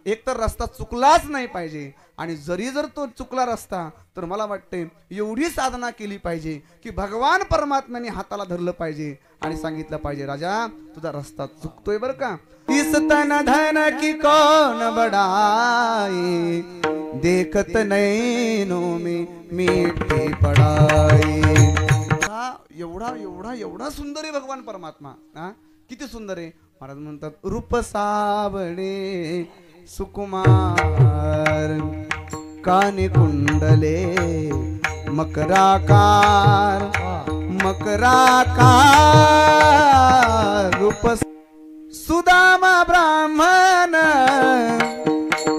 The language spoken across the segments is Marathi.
एक तर रस्ता चुकलाच नाही पाहिजे, आणि जरी जर तो चुकला रस्ता तर मला वाटते एवढी साधना केली पाहिजे की भगवान परमात्म्याने हाताला धरलं पाहिजे आणि सांगितलं पाहिजे, राजा तुझा रस्ता चुकतोय बर का। इस तन धन की कौन बड़ाई, देखत नैनों में मीठी पड़ाई। एवढा एवढा एवढा सुंदर आहे भगवान परमात्मा। किती सुंदर आहे। महाराज म्हणतात, रूप सावळे सुकुमार, कानी कुंडले मकराकार, मकराकार रूप सुदामा ब्राह्मण,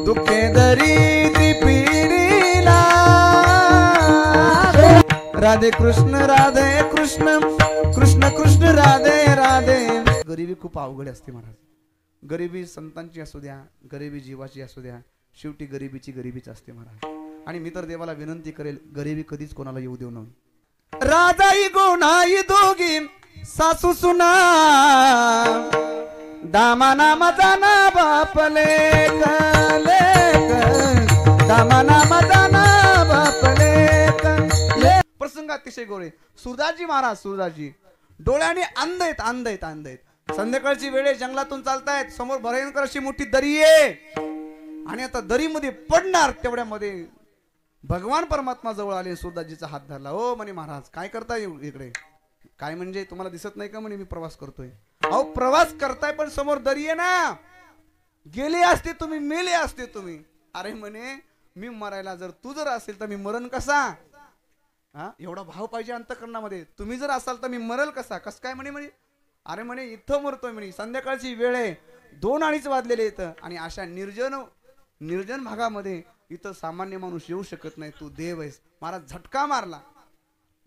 दुखे दरिद्री पीडीला। राधे कृष्ण कृष्ण कृष्ण राधे राधे। गरिबी खूप अवघड असते महाराज। गरिबी संतांची असू द्या, गरिबी जीवाची असू द्या, शेवटी गरिबीची गरिबीच असते महाराज। आणि मी तर देवाला विनंती करेल, गरिबी कधीच कोणाला येऊ देऊ नये। राजाई गोणाई दोघी सासू सुना, दामाना मजाना बापले दामाना मजाना बापले। प्रसंग अतिशय गोळे। सुरदासजी महाराज, सुरदासजी डोळ्याने अंध आहेत, अंध आहेत, अंध आहेत। संध्याकाळची वेळ जंगलातून चालतायत, समोर भयंकर अशी मोठी दरी आहे आणि आता दरीमध्ये पडणार तेवढ्यामध्ये भगवान परमात्मा जवळ आले, सुरदासजीचा हात धरला। ओ म्हणे महाराज काय करताय इकडे? काय म्हणजे तुम्हाला दिसत नाही का म्हणे मी प्रवास करतोय? अहो प्रवास करताय पण समोर दरी आहे ना, गेले असते तुम्ही, मेले असते तुम्ही। अरे म्हणे मी मरायला जर तू जर असेल तर मी मरण कसा? एवढा भाव पाहिजे अंतकरणामध्ये। तुम्ही जर असाल तर मी मरल कसा? कस काय म्हणे? म्हणे अरे म्हणे इथं मरतोय म्हणे, संध्याकाळची वेळ आहे, 2-2:30 वाजलेले इथं, आणि अशा निर्जन भागामध्ये इथं सामान्य माणूस येऊ शकत नाही, तू देव आहेस। महाराज झटका मारला,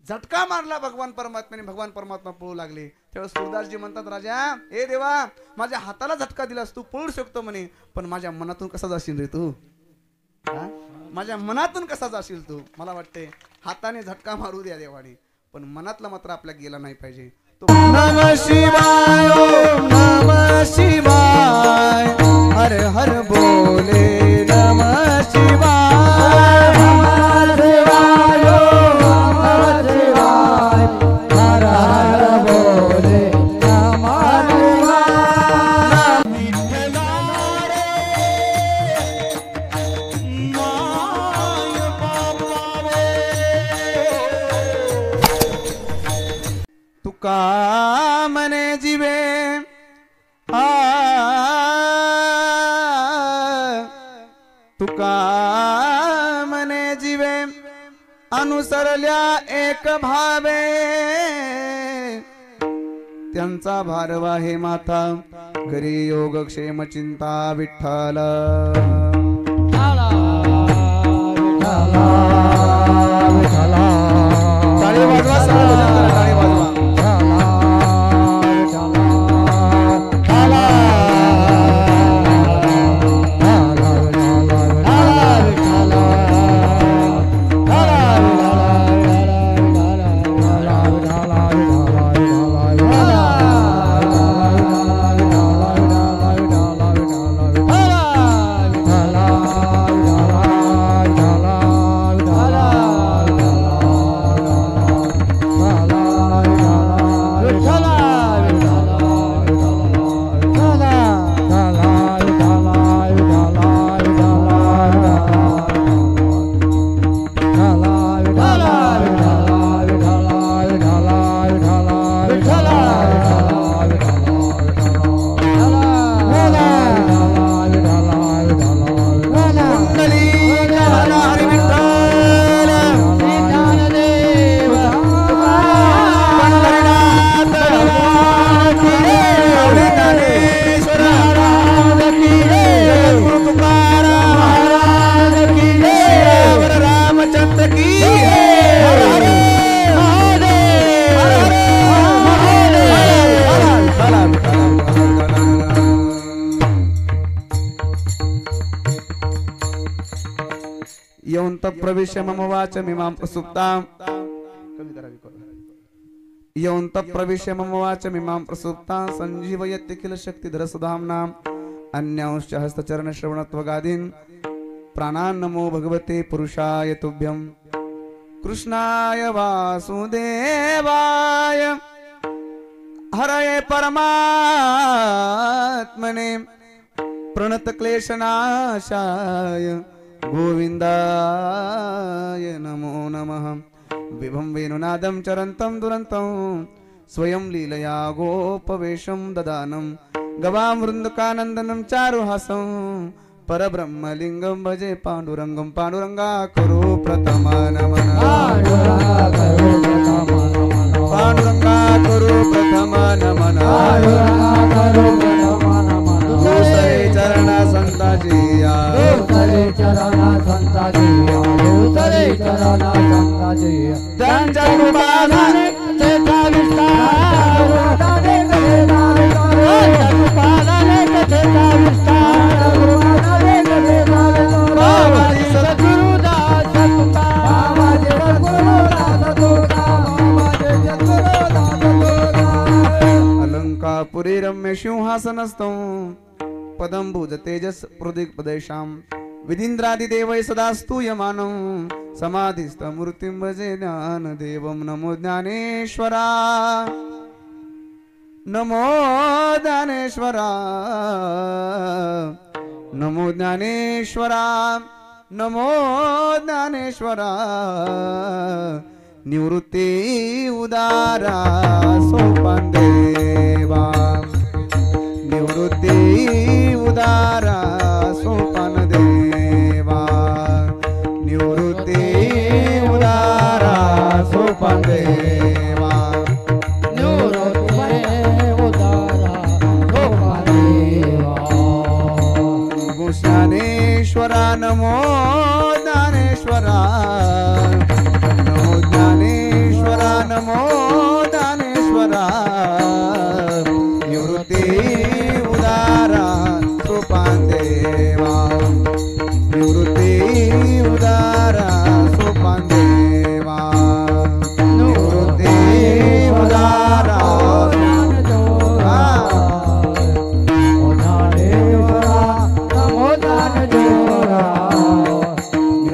झटका मारला भगवान परमात्म्याने। भगवान परमात्मा पळू लागले। तेव्हा सुरदासजी म्हणतात, राजा ए देवा, माझ्या हाताला झटका दिलास, तू पळू शकतो म्हणे, पण माझ्या मनातून कसा जाशील रे तू? माझ्या मनातून कसा जाशील तू? मला वाटते हाताने झटका मारू द्या देवाने, पण मनातला मात्र आपल्या गेला नाही पाहिजे। नमः शिवाय, ओम नमः शिवाय, हर हर बोले नमः शिवाय, नमः शिवाय, ओम नमः शिवाय, हर हर बोले नमः शिवाय। विठ्ठला रे माय बाबा तुका मने जीवे, तुका मने जीवे, अनुसरल्या एक भावे, त्यांचा भारवा हे माता, करी योगक्षेम चिंता विठ्ठल। टाळी वाजवा, टाळी वाजवा। प्रवेश मम वाच मिमां प्रसुप्तां यौंत प्रवेश मम वाच मिमां प्रसुप्तां संजीवयत्यखिल शक्तिधर सुधाम्नां अन्यांश्च हस्तचरण श्रवणत्वगादीन् प्राणान् नमो भगवते पुरुषाय तुभ्यं कृष्णाय वासुदेवाय हरये परमात्मने प्रणतक्लेशनाशाय गोविन्दाय नमो नमः। विभं वेणुनादं चरन्तं दुरन्तं स्वयं लीलया गोपवेशं ददानं गवां वृन्दकानन्दनं चारुहासं परब्रह्मलिङ्गं भजे पाण्डुरङ्गं पाण्डुरङ्गा करो प्रथमा नमः पाण्डुरङ्गा करो प्रथमा नमः दूसरे चरण संताजिया दूसरे चरण संताजिया दूसरे चरण संताजिया त्यांच्या कृपाने तेचा विस्तार कृपाने तेचा विस्तार कृपाने तेचा बाबाजी सद्गुरुदास बाबाजी सद्गुरुदास बाबाजी सद्गुरुदास अलंकापुरी रम्य सिंहासनस्थं पदं भुज तेजस प्रदिक्पदेशां विदीन्द्रादिदेवै सदा स्तूयमानं समाधिस्थमूर्तिं भजे ज्ञानदेवं नमो ज्ञानेश्वरा नमो ज्ञानेश्वरा नमो ज्ञानेश्वरा नमो ज्ञानेश्वरा निवृत्ती उदारा सोपान देवा निवृत्ती उदारा सोपान देवा निवृत्ती उदारा सोपान देवा निवृत्ती उदारा सोपान देवा ज्ञानेश्वरा नमो ज्ञानेश्वरा नमो ज्ञानेश्वरा नमो ज्ञानेश्वरा निवृत्ती उदारा सोपान देवा निवृत्ती उदारा सोपान देवा निवृत्ती उदारा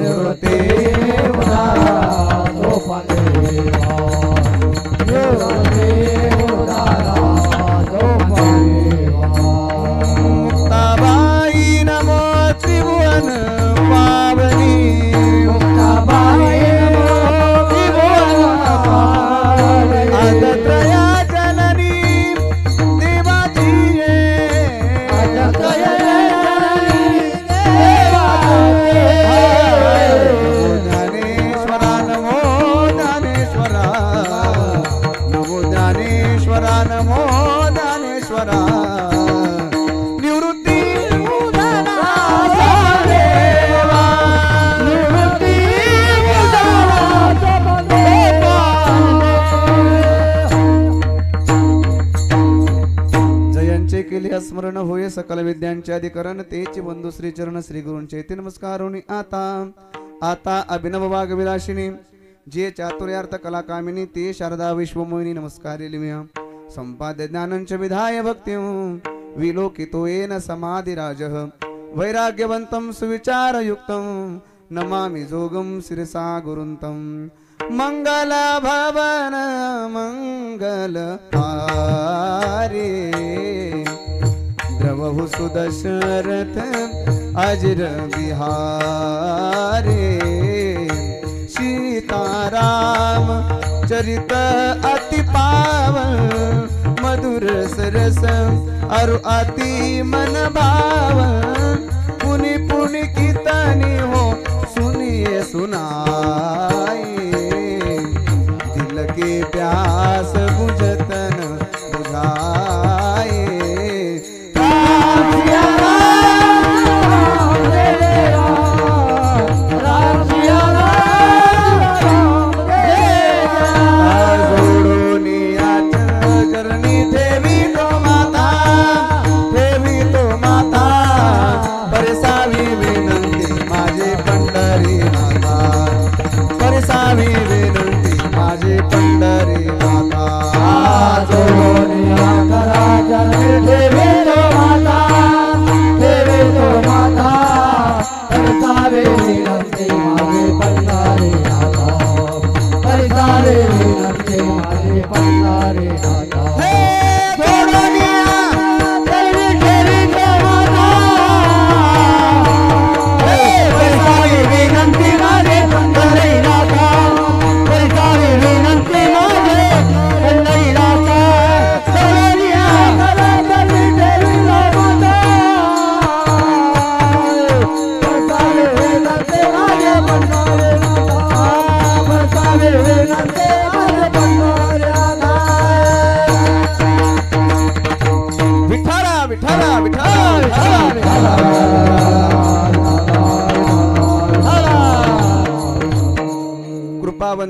निवृत्ती उदारा सोपान देवा मुक्ताबाई नमो त्रिभुवन पावनी मुक्ताबाई नमो त्रिभुवन पावनी आदत्रया जननी देवाची आदत्रया जननी देवाची ज्ञानेश्वरा नमो ज्ञानेश्वरा नमो ज्ञानेश्वरा नमो ज्ञानेश्वरा निवृत्ती उदारा देवा निवृत्ती उदारा देवा जयांचे केले स्मरण होय सकल विद्यांचे अधिकरण तेचे बंधू श्री चरण श्री गुरूंचे ते नमस्कार होणी आता अभिनव वाग विलासिनी जे चातुर्यार्थ कला कामिनी ते शारदा विश्वमोहिनी नमस्कारे लिम्या संपाद्य ज्ञानंच विधाय भक्तिं विलोकितो येन समाधिराजः वैराग्यवन्तं सुविचारयुक्तं नमामि जोगं शिरसा गुरुन्तं मंगल भवन मंगल हारे द्रवहु सुदशरथ अजर बिहारे सीताराम चरित अति पावन मधुर सरस अरु अति मन भावन पुनि पुनि कीर्तनी हो सुनिए सुनाए दिल के प्यास बुझतन बुझाए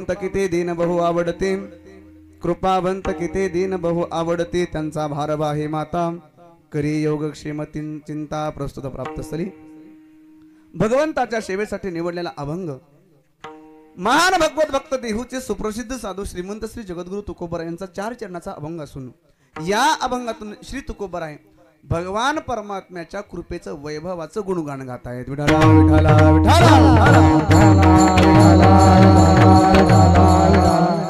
कृपावंत किती दीन बहु आवडते, कृपावंत किती दीन बहु आवडते, त्यांचा भारवा हे माता करी योगक्षेम चिंता प्रस्तुत प्राप्त स्थली भगवंताच्या सेवेसाठी निवडलेला अभंग महान भगवत भक्त देहूचे सुप्रसिद्ध साधू श्रीमंत श्री जगद्गुरु तुकोबराय यांचा 4 चरणाचा अभंग असून या अभंगातून श्री तुकोबराय भगवान परमात्म्याच्या कृपेचं वैभवाचं गुणगान गात आहेत. विठाला विठाला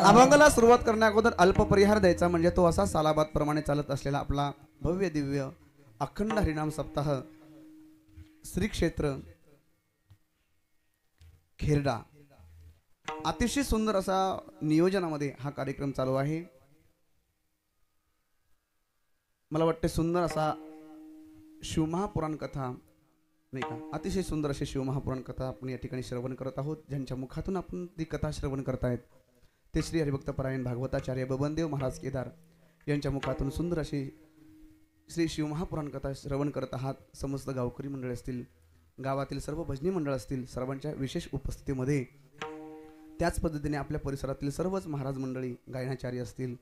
अभंगाला सुरुवात करण्या अगोदर अल्प परिहार द्यायचा, म्हणजे तो असा सालाबाद प्रमाणे चालत असलेला आपला भव्य दिव्य अखंड हरिनाम सप्ताह श्री क्षेत्र खेरडा अतिशय सुंदर असा नियोजनामध्ये हा कार्यक्रम चालू आहे. मला वाटते सुंदर असा शिवमहापुराण कथा नाही का, अतिशय सुंदर अशी शिवमहापुराण कथा आपण या ठिकाणी श्रवण करत आहोत. ज्यांच्या मुखातून आपण ती कथा श्रवण करतायत ते श्री हरिभक्तपरायण भागवताचार्य बबनदेव महाराज केदार यांच्या मुखातून सुंदर अशी श्री शिवमहापुराण कथा श्रवण करत आहात. समस्त गावकरी मंडळ असतील, गावातील सर्व भजनी मंडळ असतील, सर्वांच्या विशेष उपस्थितीमध्ये त्याच पद्धतीने आपल्या परिसरातील सर्वच महाराज मंडळी गायनाचार्य असतील,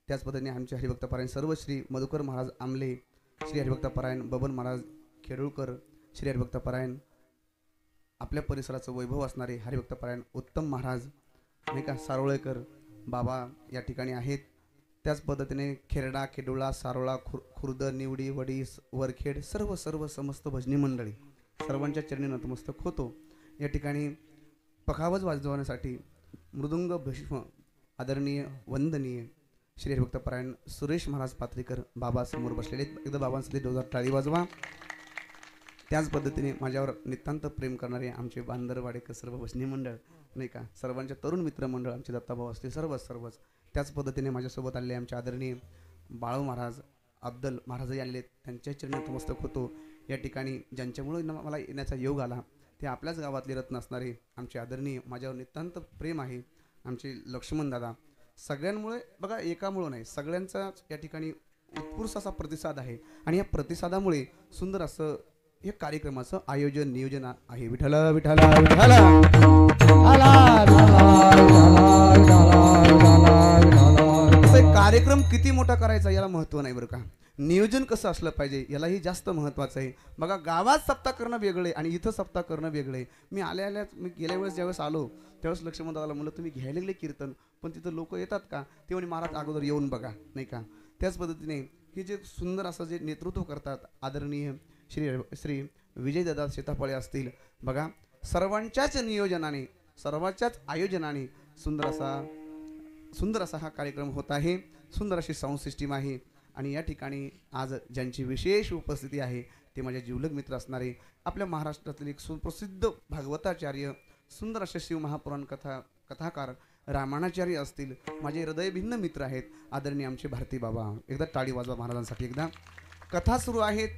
त्याच पद्धतीने आमचे हरिभक्तपरायण सर्व श्री मधुकर महाराज आमले, श्री हरिभक्तपरायण बबन महाराज खेडुळकर, श्री हरिभक्तपरायण आपल्या परिसराचं वैभव असणारे हरिभक्तपरायण उत्तम महाराज नाही का सारोळेकर बाबा या ठिकाणी आहेत. त्याच पद्धतीने खेरडा, खेडुळा, सारोळा, खुर्द, निवडी, वडी, वरखेड सर्व सर्व समस्त भजनी मंडळी सर्वांच्या चरणी नतमस्तक होतो. या ठिकाणी पखावज वाजवण्यासाठी मृदुंग भीष्म आदरणीय वंदनीय श्री हरिभक्तपरायण सुरेश महाराज पात्रीकर बाबा समोर बसलेले, एकदा बाबांसाठी जोरदार टाळी वाजवा. त्याच पद्धतीने माझ्यावर नितांत प्रेम करणारे आमचे बांदरवाडेकर सर्व भजनी मंडळ नाही का, सर्वांच्या तरुण मित्रमंडळ आमचे दत्ताभाऊ असतील सर्वच. त्याच पद्धतीने माझ्यासोबत आलेले आमचे आदरणीय बाळू महाराज अब्दल महाराजही आलेले, त्यांच्या चरणी नतमस्तक होतो. या ठिकाणी ज्यांच्यामुळे मला येण्याचा योग आला ते आपल्याच गावातले रत्न असणारे आमचे आदरणीय, माझ्यावर नितांत प्रेम आहे आमचे लक्ष्मण दादा. सगळ्यांमुळे बघा, एकामुळे नाही, सगळ्यांचा या ठिकाणी उत्कृष्ट असा प्रतिसाद आहे आणि या प्रतिसादामुळे सुंदर असं या कार्यक्रमाचं आयोजन नियोजन आहे. विठ्ठला विठ्ठला विठ्ठला कार्यक्रम किती मोठा करायचा याला महत्त्व नाही बरं का, नियोजन कसं असलं पाहिजे यालाही जास्त महत्त्वाचं आहे. बघा, गावात सप्ताह करणं वेगळे आणि इथं सप्ताह करणं वेगळे. मी मी गेल्या वेळेस ज्यावेळेस आलो त्यावेळेस लक्ष्मण दादाला म्हणलं तुम्ही घ्यायला गेले कीर्तन, पण तिथं लोक येतात का, ते म्हणे महाराज अगोदर येऊन बघा नाही का. त्याच पद्धतीने हे जे सुंदर असं जे नेतृत्व करतात आदरणीय श्री विजयदादा सीताफळे असतील, बघा सर्वांच्याच नियोजनाने सर्वांच्याच आयोजनाने सुंदर असा हा कार्यक्रम होत आहे. सुंदर अशी साऊंड सिस्टीम आहे आणि या ठिकाणी आज ज्यांची विशेष उपस्थिती आहे ते माझे जिवलग मित्र असणारे आपल्या महाराष्ट्रातील एक सुप्रसिद्ध भागवताचार्य, सुंदर असे शिवमहापुराण कथाकार रामाणाचार्य असतील, माझे हृदयभिन्न मित्र आहेत आदरणीय आमचे भारती बाबा. एकदा टाळी वाजवा महाराजांसाठी. एकदा कथा सुरू आहेत,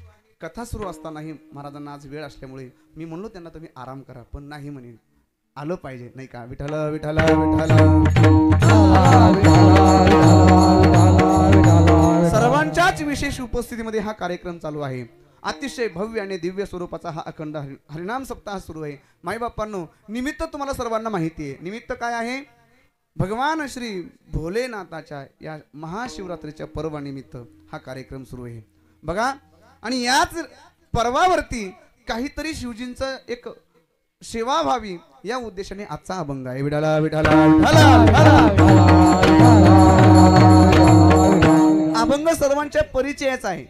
कथा सुरू असतानाही महाराजांना आज वेळ असल्यामुळे मी म्हणलो त्यांना तुम्ही आराम करा, पण नाही म्हणे आलं पाहिजे नाही का. विठ्ठला विठ्ठला विठ्ठला सर्वांच्याच विशेष उपस्थितीमध्ये हा कार्यक्रम चालू आहे. अतिशय भव्य आणि दिव्य स्वरूपाचा हा अखंड हरिनाम सप्ताह सुरू आहे. माईबापांनो, निमित्त तुम्हाला सर्वांना माहिती आहे. निमित्त काय आहे? भगवान श्री भोलेनाथाच्या या महाशिवरात्रीच्या पर्वानिमित्त हा कार्यक्रम सुरू आहे बघा. आणि याच पर्वावरती काहीतरी शिवजींचं एक सेवा व्हावी या उद्देशाने आजचा अभंग आहे. विठाला विठाला अभंग सर्वांच्या परिचयाचा आहे.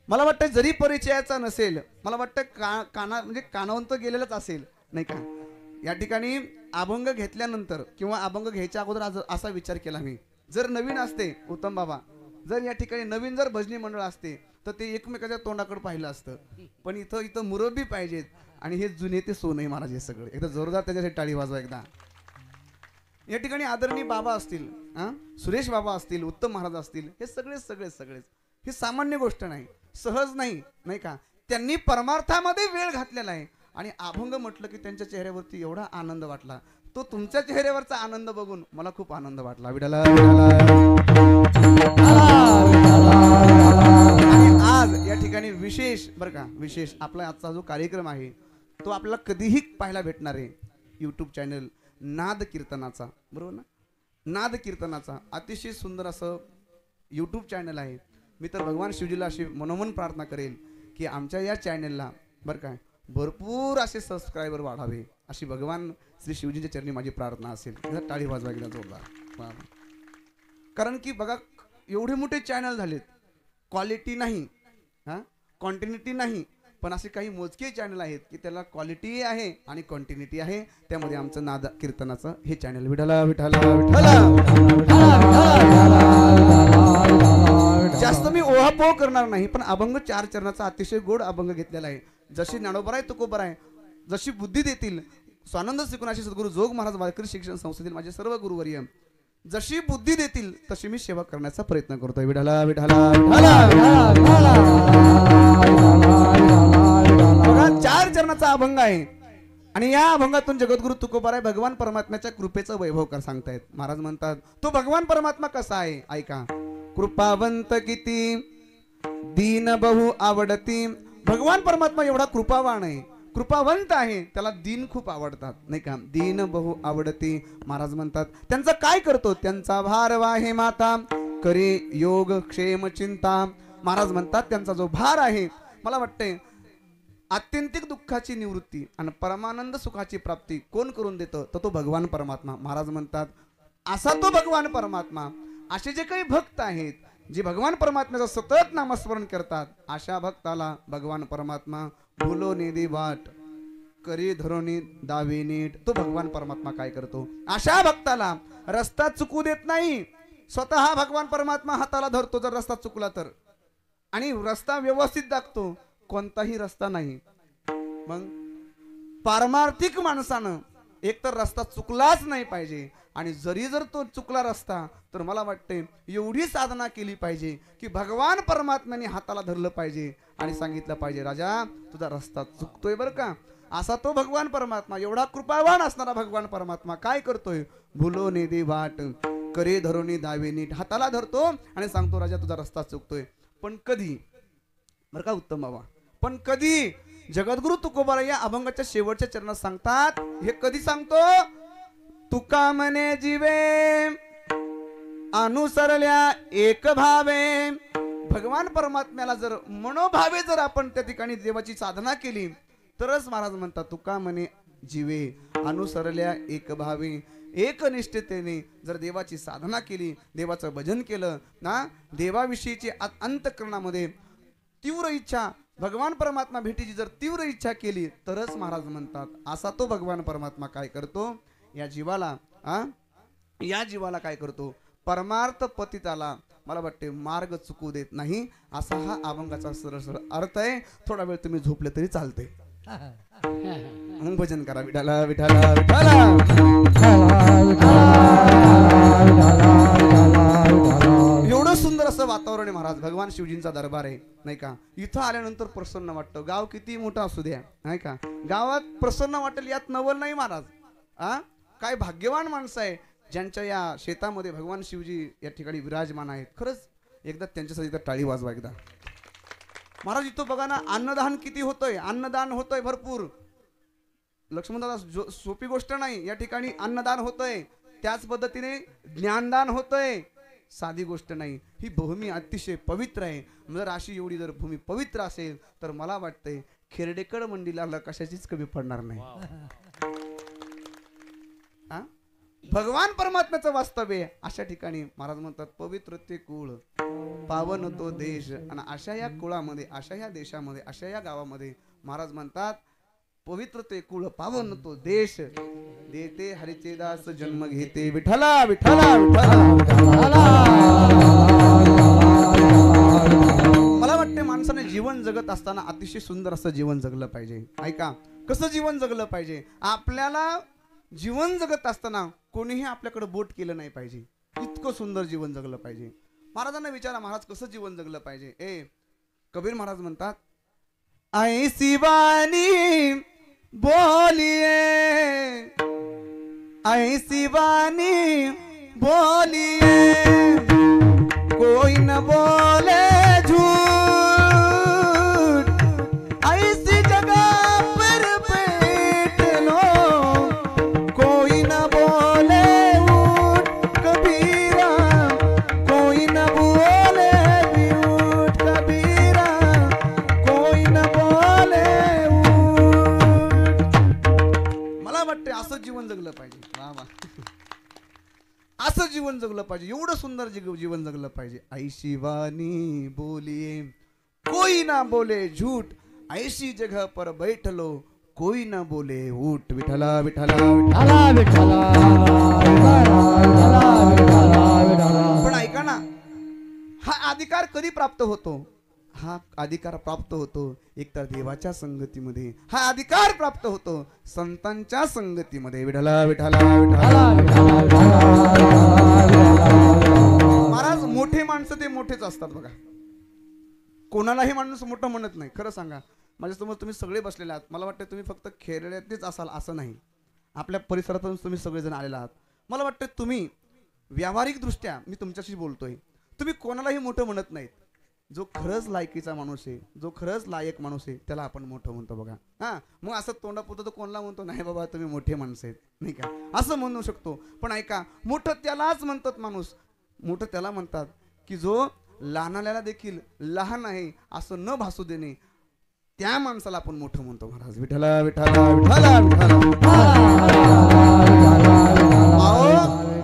मला वाटतं जरी परिचयाचा नसेल, मला वाटतं म्हणजे कानावंत गेलेलंच असेल नाही का. या ठिकाणी अभंग घेतल्यानंतर किंवा अभंग घ्यायच्या अगोदर असा विचार केला मी, जर नवीन असते उत्तम बाबा, जर या ठिकाणी नवीन जर भजनी मंडळ असते तर ते एकमेकाच्या तोंडाकडे पाहिलं असतं, पण इथं मुरब्बी पाहिजेत आणि हे जुने ते सोने महाराज हे सगळे. एकदा जोरदार त्याच्यासाठी टाळी वाजवा एकदा. या ठिकाणी आदरणीय बाबा असतील, सुरेश बाबा असतील, उत्तम महाराज असतील, हे सगळेच ही सामान्य गोष्ट नाही, सहज नाही का. त्यांनी परमार्थामध्ये वेळ घातलेला आहे आणि अभंग म्हटलं की त्यांच्या चेहऱ्यावरती एवढा आनंद वाटला. तो तुमच्या चेहऱ्यावरचा आनंद बघून मला खूप आनंद वाटला. विठाला आणि आज या ठिकाणी विशेष बरं का, विशेष आपला आजचा जो कार्यक्रम आहे तो आपल्याला कधीही पाहायला भेटणार आहे. यूट्यूब चॅनल नाद कीर्तनाचा, बरोबर ना, नाद कीर्तनाचा अतिशय सुंदर असं यूट्यूब चॅनल आहे. मी तर भगवान शिवजीला अशी मनोमन प्रार्थना करेल की आमच्या या चॅनलला बरं काय भरपूर असे सबस्क्रायबर वाढावे, अशी भगवान श्री शिवजीच्या चरणी माझी प्रार्थना असेल. टाळी वाजवा गेला जोरदार. कारण की बघा एवढे मोठे चॅनल झालेत, क्वालिटी नाही, क्वांटिटी नाही, पण असे काही मोजके चॅनल आहेत की त्याला क्वालिटी आहे आणि क्वांटिटी आहे. त्यामध्ये आमचं नाद कीर्तनाचं हे चॅनल. विठाला विठाला विठाला. जास्त मी ओहापोह करणार नाही, पण अभंग 4 चरणाचा अतिशय गोड अभंग घेतलेला आहे. जशी ज्ञानोबा आहे तुकोबा आहे, जशी बुद्धी देतील स्वानंद श्रीकुणाशी सद्गुरू जोग महाराज वारकरी शिक्षण संस्थेतील माझे सर्व गुरुवर्य जशी बुद्धी देतील तशी मी सेवा करण्याचा प्रयत्न करतोय. विठाला विठाला विठाला. 4 चरणाचा अभंग आहे आणि या अभंगातून जगद्गुरु तुकोबाराय भगवान परमात्म्याच्या कृपेचं वैभव सांगतायत. महाराज म्हणतात तो भगवान परमात्मा कसा आहे ऐका. कृपावंत किती दीन बहु आवडती. भगवान परमात्मा एवढा कृपावान आहे, कृपावंत आहे, त्याला दीन खूप आवडतात नाही का. दीन बहु आवडती. महाराज म्हणतात त्यांचा काय करतो, त्यांचा भार वाहे माता करे योग क्षेम चिंता. महाराज म्हणतात त्यांचा जो भार आहे, मला वाटते आत्यंतिक दुःखाची निवृत्ती आणि परमानंद सुखाची प्राप्ती कोण करून देतं, तर तो भगवान परमात्मा. महाराज म्हणतात असा तो भगवान परमात्मा. असे जे काही भक्त आहेत जे भगवान परमात्म्याचं सतत नामस्मरण करतात, अशा भक्ताला भगवान परमात्मा भुलो निधी वाट करी धरोनी दावे नीट. तो भगवान परमात्मा काय करतो, अशा भक्ताला रस्ता चुकू देत नाही. स्वतः भगवान परमात्मा हाताला धरतो जर रस्ता चुकला तर, आणि रस्ता व्यवस्थित दाखतो, कोणताही रस्ता नाही. मग पारमार्थिक माणसानं एक तर रस्ता चुकलाच नाही पाहिजे, आणि जरी जर तो चुकला रस्ता तर मला वाटते एवढी साधना केली पाहिजे की भगवान परमात्म्याने हाताला धरलं पाहिजे आणि सांगितलं पाहिजे राजा तुझा रस्ता चुकतोय बरं का. असा तो भगवान परमात्मा, एवढा कृपावान असणारा भगवान परमात्मा काय करतोय, भुलो नेदी वाट करे धरोनी दावे नीट. हाताला धरतो आणि सांगतो राजा तुझा रस्ता चुकतोय. पण कधी बरं का उत्तम बाबा, पण कधी. जगद्गुरु तुकोबाराय या अभंगाच्या शेवटच्या चरणात सांगतात, हे कधी सांगतो, तुका मने जीवे अनुसरल्या एक भावे. भगवान परमात्म्याला जर मनोभावे जर आपण त्या ठिकाणी देवाची साधना केली तरच महाराज म्हणतात तुका मने जीवे अनुसरल्या एक भावे. एकनिष्ठतेने जर देवाची साधना केली, देवाचं भजन केलं ना, देवाविषयीची अंतःकरणामध्ये तीव्र इच्छा, भगवान परमात्मा भेटीची जर तीव्र इच्छा केली तरच महाराज म्हणतात असा तो भगवान परमात्मा काय करतो, या जीवाला काय करतो, परमार्थ पतिताला मला वाटते मार्ग चुकू देत नाही. असा हा अभंगाचा सरळ सरळ अर्थ आहे. थोडा वेळ तुम्ही झोपले तरी चालते, मग भजन करा. विठाला विठाला विठाला. एवढं सुंदर असं वातावरण आहे महाराज. भगवान शिवजींचा दरबार आहे नाही का. इथं आल्यानंतर प्रसन्न वाटतं. गाव किती मोठं असू द्या नाही का, गावात प्रसन्न वाटेल यात नवल नाही महाराज. काय भाग्यवान माणसं आहे ज्यांच्या या शेतामध्ये भगवान शिवजी या ठिकाणी विराजमान आहेत. खरंच एकदा त्यांच्यासाठी टाळी वाजवा एकदा. महाराज इथं बघा ना, अन्नदान किती होतंय, अन्नदान होतंय भरपूर. लक्ष्मणदादा सोपी गोष्ट नाही, या ठिकाणी अन्नदान होतंय, त्याच पद्धतीने ज्ञानदान होतंय, साधी गोष्ट नाही. ही भूमी अतिशय पवित्र आहे. जर अशी एवढी जर भूमी पवित्र असेल तर मला वाटतंय खेर्डेकर मंडीला कशाचीच कमी पडणार नाही. भगवान परमात्म्याचं वास्तव्य अशा ठिकाणी महाराज म्हणतात पवित्र ते कुळ पावन तो देश. आणि अशा या कुळामध्ये, अशा या देशामध्ये, अशा या गावामध्ये महाराज म्हणतात पवित्र ते कुळ पावन तो देश देते हरीचे दास जन्म घेते. विठ्ठला विठ्ठला विठ्ठला. मला वाटते माणसाने जीवन जगत असताना अतिशय सुंदर असं जीवन जगलं पाहिजे. ऐका कसं जीवन जगलं पाहिजे. आपल्याला जीवन जगत असताना कोणीही आपल्याकडे बोट केलं नाही पाहिजे. इतकं सुंदर जीवन जगलं पाहिजे. महाराजांना विचारा महाराज कसं जीवन जगलं पाहिजे. कबीर महाराज म्हणतात ऐसी वाणी बोलिए ऐसी वाणी बोलिए कोई न बोले झूठ ऐसी जगह पर बैठ लो कोई न वाटतं असं जीवन जगलं पाहिजे. वा वा, असं जीवन जगलं पाहिजे, एवढं सुंदर जीवन जगलं पाहिजे. ऐशी वाणी बोलिये कोई ना बोले झूठ, ऐशी जगह पर बैठलो कोई ना बोले उठ. विठला विठला विठला विठला. पण ऐका ना, हा अधिकार कधी प्राप्त होतो? हा अधिकार प्राप्त होतो एकतर देवाच्या संगतीमध्ये, हा अधिकार प्राप्त होतो संतांच्या संगतीमध्ये. विठला विठला विठला. महाराज, मोठे माणसं ते मोठेच असतात बघा. कोणालाही माणूस मोठं म्हणत नाही. खरं सांगा, माझ्यासमोर तुम्ही सगळे बसलेले आहात, मला वाटतं तुम्ही फक्त खेड्यातच असाल असं नाही, आपल्या परिसरातून तुम्ही सगळेजण आलेला आहात. मला वाटतं तुम्ही व्यावहारिक दृष्ट्या मी तुमच्याशी बोलतोय, तुम्ही कोणालाही मोठं म्हणत नाहीत. जो खरंच लायकीचा माणूस आहे, जो खरंच लायक माणूस आहे, त्याला आपण मोठं म्हणतो बघा. हां, मग असं तोंडापुरतं तर कोणाला म्हणतो नाही बाबा तुम्ही मोठे माणसं आहेत, नाही का, असं म्हणू शकतो. पण ऐका, मोठं त्यालाच म्हणतात माणूस, मोठं त्याला म्हणतात की जो लहानाल्याला देखील लहान आहे असं न भासू देणे, त्या माणसाला आपण मोठं म्हणतो महाराज. विठला विठला विठला विठला.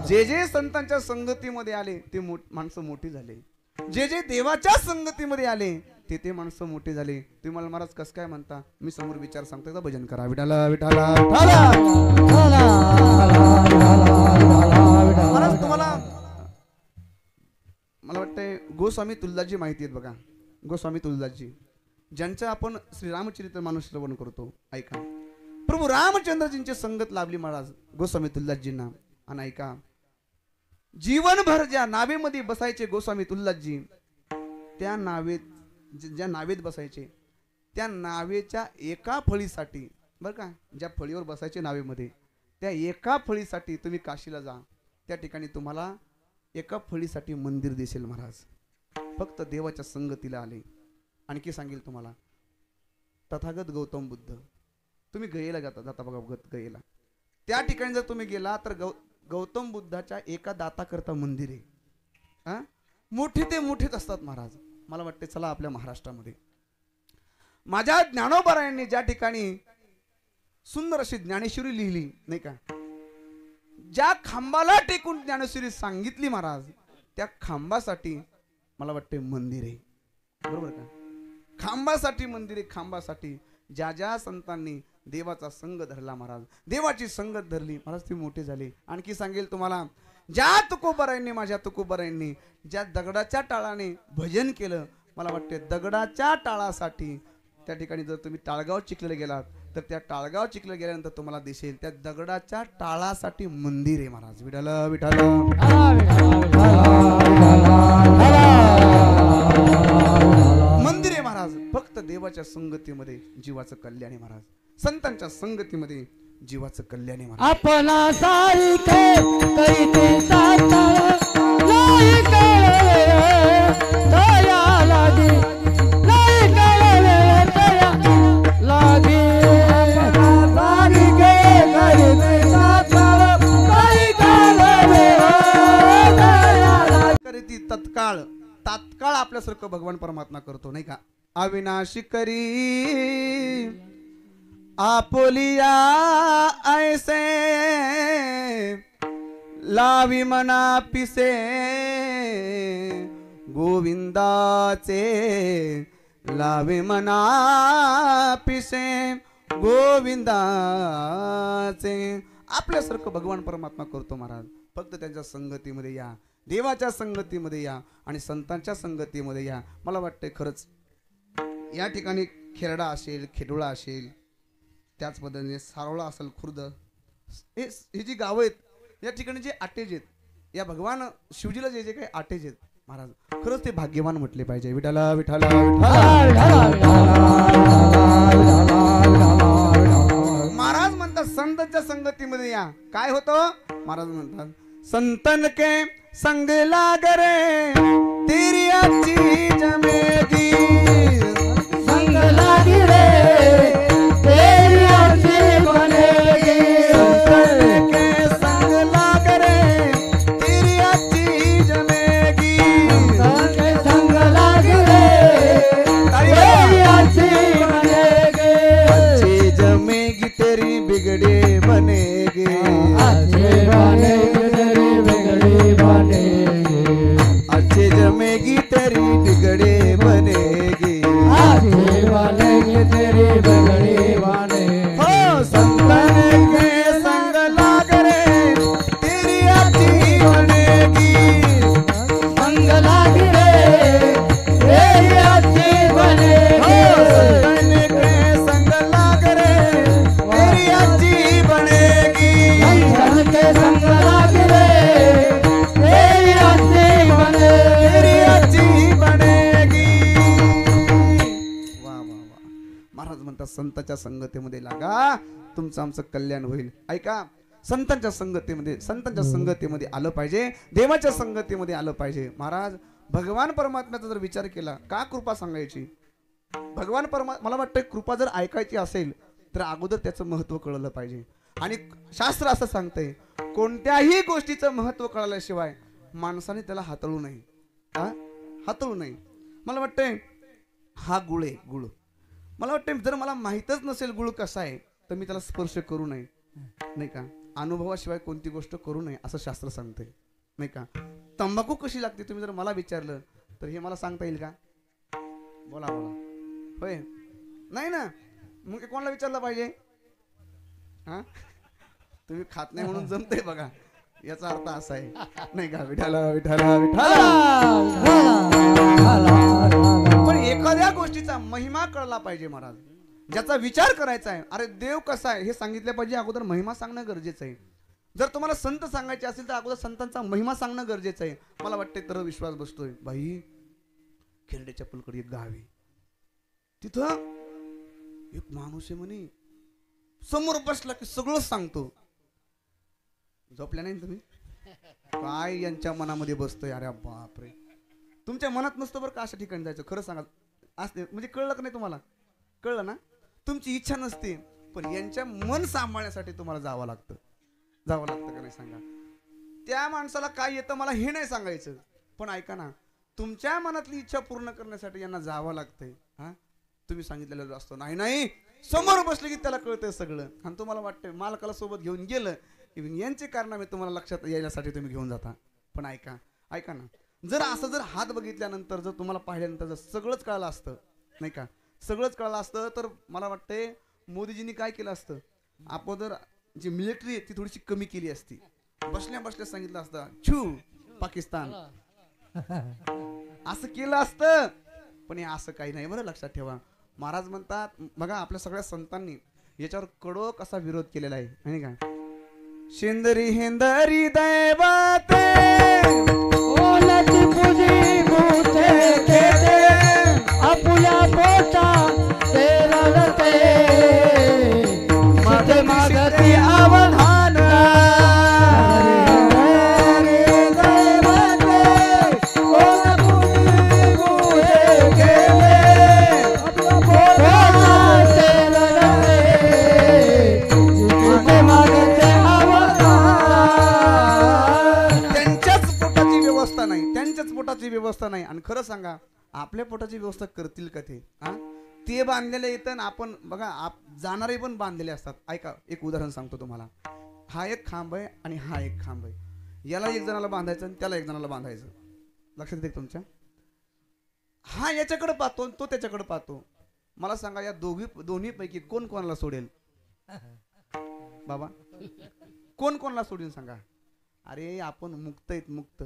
जे जे संतांच्या संगतीमध्ये आले ते माणसं मोठी झाले, जे जे देवाच्या संगतीमध्ये आले ते ते माणसं मोठे झाले. तुम्ही मला महाराज कसं काय म्हणता? मी समोर विचार सांगतो, का भजन करा. विठला विठला महाराज. तुम्हाला मला वाटतंय गोस्वामी तुलजाची माहिती आहेत बघा. गोस्वामी तुलजाची, ज्यांचं आपण श्रीरामचरित्र मानस श्रवण करतो. ऐका, प्रभू रामचंद्रजींची संगत लाभली महाराज गोस्वामी तुलजाजींना. आणि ऐका, जीवनभर ज्या नावेमध्ये बसायचे गोस्वामी तुलजाजी, त्या नावेत ज्या नावेत बसायचे त्या नावेच्या एका फळीसाठी, बरं का, ज्या फळीवर बसायचे नावेमध्ये, त्या एका फळीसाठी तुम्ही काशीला जा, त्या ठिकाणी तुम्हाला एका फळीसाठी मंदिर दिसेल महाराज. फक्त देवाच्या संगतीला आले. आणखी सांगेल तुम्हाला, तथागत गौतम बुद्ध, तुम्ही गयेला जाता बघा, गयेला त्या ठिकाणी जर तुम्ही गेला तर गौतम बुद्धाच्या एका दाताकरता मंदिर आहे. हा, मोठे ते मोठेच असतात महाराज. मला वाटते चला आपल्या महाराष्ट्रामध्ये माझ्या ज्ञानोबारायांनी ज्या ठिकाणी सुंदर अशी ज्ञानेश्वरी लिहिली, नाही का, ज्या खांबाला टेकून ज्ञानेश्वरी सांगितली महाराज, त्या खांबासाठी मला वाटते मंदिर आहे. बरोबर का? खांबासाठी मंदिर आहे. खांबासाठी ज्या ज्या संतांनी देवाचा संग धरला महाराज, देवाची संगत धरली महाराज, ते मोठे झाले. आणखी सांगेल तुम्हाला, ज्या तुकोबारायांनी, माझ्या तुकोबारायांनी ज्या दगडाच्या टाळाने भजन केलं, मला वाटते दगडाच्या टाळासाठी त्या ठिकाणी जर तुम्ही टाळगाव चिखलीला गेलात तर त्या टाळगाव चिखलीला गेल्यानंतर तुम्हाला दिसेल त्या दगडाच्या टाळासाठी मंदिर आहे महाराज. विठला विठला मंदिर आहे महाराज. फक्त देवाच्या संगतीमध्ये जीवाचं कल्याण आहे महाराज, संतांच्या संगतीमध्ये जीवाचं कल्याण आहे महाराज. आपला सारिखे करीते साताळ नाही कळले दया लागी, नाही कळले दया लागी. सारिखे करीते साताळ नाही कळले दया लागी. करीती तत्काळ, तात्काळ आपल्यासारखं भगवान परमात्मा करतो, नाही का. अविनाशी करी आपोलिया ऐसे, लावी मना पिसे गोविंदाचे, लावी मना पिसे गोविंदाचे. आपल्यासारखं भगवान परमात्मा करतो महाराज. फक्त त्यांच्या संगतीमध्ये या, देवाच्या संगतीमध्ये या आणि संतांच्या संगतीमध्ये या. मला वाटते खरंच या ठिकाणी खेरडा असेल, खेडोळा असेल, त्याच पद्धतीने सारोळा असेल, खुर्द, हे जी गावं आहेत, या ठिकाणी जे आटेज आहेत, या भगवान शिवजीला जे जे काही आटेज आहेत महाराज, खरंच ते भाग्यवान म्हटले पाहिजे. विठाला विठाला महाराज म्हणतात संतांच्या संगतीमध्ये या. काय होतं महाराज म्हणतात, संतन के संग लाग रे तेरी अच्छी जमेगी, संग लागी रे तेरी अच्छी बनेगी. संतन के संग लाग रे तेरी अच्छी जमेगी, संतन के संग लागी रे तेरी अच्छी बनेगी. अच्छी जमेगी तेरी बिगड़ी बने अच्छे बनेगी तेरी बिगड़ी बनेगी, अच्छे जमेगी तेरी बिगड़े बनेगी, अच्छे बनेगी तेरी बिगड़ी बनेगी। हो संतन के संग लाग रे तेरी अच्छी बनेगी, संग लाग रे तेरी अच्छी बनेगी, संतन के संग लाग रे तेरी अच्छी बनेगी, संतन के संग लाग रे तेरी अच्छी बनेगी, तेरी अच्छी बनेगी। वा वा वा, महाराज म्हणतात संतांच्या संगतीमध्ये लागा, तुमचं आमचं कल्याण होईल. ऐका, संतांच्या संगतीमध्ये आलं पाहिजे, देवाच्या संगतीमध्ये आलं पाहिजे. महाराज भगवान परमात्म्याचा जर विचार केला, का कृपा सांगायची? भगवान मला वाटतं कृपा जर ऐकायची असेल तर अगोदर त्याचं महत्व कळलं पाहिजे. आणि शास्त्र असं सांगतंय, कोणत्याही गोष्टीचं महत्व कळल्याशिवाय माणसाने त्याला हाताळू नये. हाताळू नये. मला वाटतंय हा गुळ आहे, गुळ. मला वाटतं जर मला माहीतच नसेल गुळ कसा आहे तर मी त्याला स्पर्श करू नये, नाही का? अनुभवाशिवाय कोणती गोष्ट करू नये असं शास्त्र सांगतंय, नाही का? तंबाखू कशी लागते तुम्ही जर मला विचारलं तर हे मला सांगता येईल का? बोला बोला. होय, नाही ना. मग कोणाला विचारलं पाहिजे? हा, तुम्ही खात नाही म्हणून जमतंय बघा, याचा अर्थ असा आहे, नाही का? विठाला विठाला विठाला. पण एखाद्या गोष्टीचा महिमा कळला पाहिजे महाराज, ज्याचा विचार करायचा आहे. अरे देव कसा आहे हे सांगितलं पाहिजे, अगोदर महिमा सांगणं गरजेचं आहे. जर तुम्हाला संत सांगायचे असेल तर अगोदर संतांचा महिमा सांगणं गरजेचं आहे. मला वाटतंय तर विश्वास बसतोय. बाई, खेरड्याच्या पलीकडे एक गाव आहे, तिथं एक माणूस आहे म्हणे, समोर बसला की सगळं सांगतो. झोपल्या नाही तुम्ही? काय यांच्या मनामध्ये बसतोय? अरे बापरे, तुमच्या मनात नसतं बरं का अशा ठिकाणी जायचं. खरं सांगा, असते म्हणजे कळलं का नाही तुम्हाला? कळलं ना? तुमची इच्छा नसते, पण यांच्या मन सांभाळण्यासाठी तुम्हाला जावं लागतं. जावं लागतं का नाही सांगा? त्या माणसाला काय येतं मला हे नाही सांगायचं, पण ऐका ना, तुमच्या मनातली इच्छा पूर्ण करण्यासाठी यांना जावं लागतंय. हा, तुम्ही सांगितलेलं असतं नाही नाही, समोर बसले की त्याला कळतंय सगळं. आणि तुम्हाला वाटतंय मालकाला सोबत घेऊन गेलं यांचे कारनामे तुम्हाला लक्षात येण्यासाठी तुम्ही घेऊन जाता. पण ऐका, ऐका ना, जर असं जर हात बघितल्यानंतर जर तुम्हाला पाहिल्यानंतर जर सगळंच कळलं असतं, नाही का? सगळंच कळलं असतं तर मला वाटतंय मोदीजींनी काय केलं असतं, अगोदर जी मिलिटरी आहे ती थोडीशी कमी केली असती. बसल्या बसल्या सांगितलं असतं छू पाकिस्तान, असं केलं असतं. पण हे असं काही नाही बरं, लक्षात ठेवा. महाराज म्हणतात बघा, आपल्या सगळ्या संतांनी याच्यावर कडक असा विरोध केलेला आहे, नाही का? शेंदरी हेंदरी दैवते ओलती पुजी भूते केते आपुल्या पोटा तेरलते मग मागती अवधान व्यवस्था नाही. आणि खरं सांगा, आपल्या पोटाची व्यवस्था करतील का ते? ते बांधलेले येतं, आपण बघा जाणारे पण बांधलेले असतात. ऐका, एक उदाहरण सांगतो तुम्हाला. हा एक खांब आहे आणि हा एक खांब आहे. याला एक जणाला बांधायचं आणि त्याला एक जणाला बांधायचं. लक्षात येते तुमच्या? हा याच्याकडे पाहतो, तो त्याच्याकडे पाहतो. मला सांगा, या दोन्ही पैकी कोण कोणाला सोडेल? बाबा, कोण कोणाला सोडेल सांगा? अरे आपण मुक्त आहेत, मुक्त.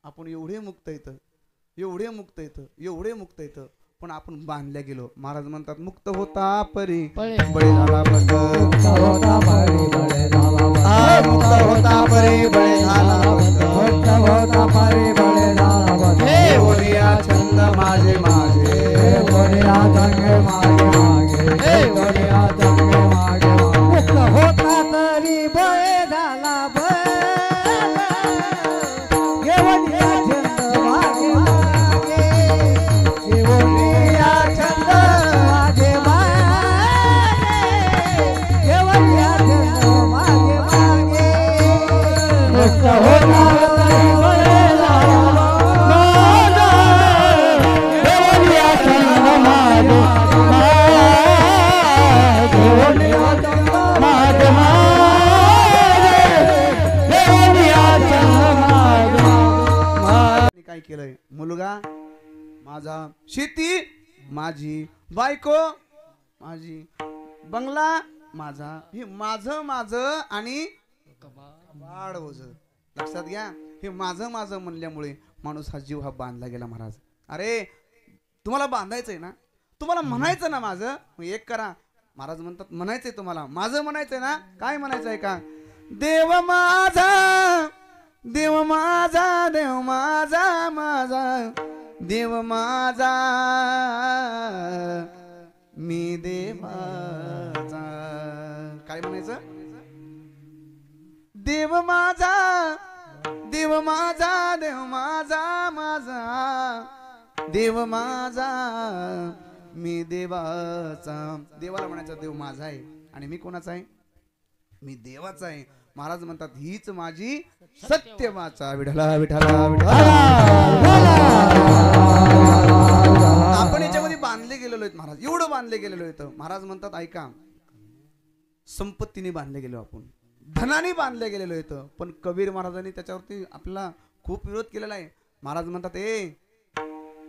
आपण एवढे मुक्त येतं, एवढे मुक्त येतं, एवढे मुक्त येतं, पण आपण बांधल्या गेलो. महाराज म्हणतात मुक्त होता परी बळी झाला बंद, मुक्त होता परी बळी झाला बंद, मुक्त होता परी बळी झाला बंद, मुक्त होता परी बळी झाला बंद. हे बोलिया छंद माझे माझे, हे बोलिया जंग मागे मागे, हे बोलिया जंग मागे मागे. मुक्त होता तरी बळे झाला बंद, केलंय. मुलगा माझा, शेती माझी, बायको माझी, बंगला माझा. हे माझं माझं आणि कबाड ओझ. लक्षात घ्या, हे माझं माझं म्हणल्यामुळे माणूस हा जीव हा बांधला गेला महाराज. अरे तुम्हाला बांधायचंय ना, तुम्हाला म्हणायचं ना माझं, मग एक करा. महाराज म्हणतात म्हणायचंय तुम्हाला, माझं म्हणायचंय ना. काय म्हणायचंय का? देव माझा, देव माझा, देव माझा, माझा देव माझा, मी देवाचा. काय म्हणायचं? देव माझा, देव माझा, देव माझा, माझा देव माझा, मी देवाचा. देवाला म्हणायचं देव माझा आहे आणि मी कोणाचा आहे? मी देवाचा आहे. महाराज म्हणतात हीच माझी सत्य वाचा. विठला विठला विठला. आपण याच्यामध्ये बांधले गेलेलो आहेत महाराज, एवढं बांधले गेलेलो आहेत. महाराज म्हणतात ऐका, संपत्तीने बांधले गेलो आपण, धनाने बांधले गेलेलो आहेत. पण कबीर महाराजांनी त्याच्यावरती आपला खूप विरोध केलेला आहे. महाराज म्हणतात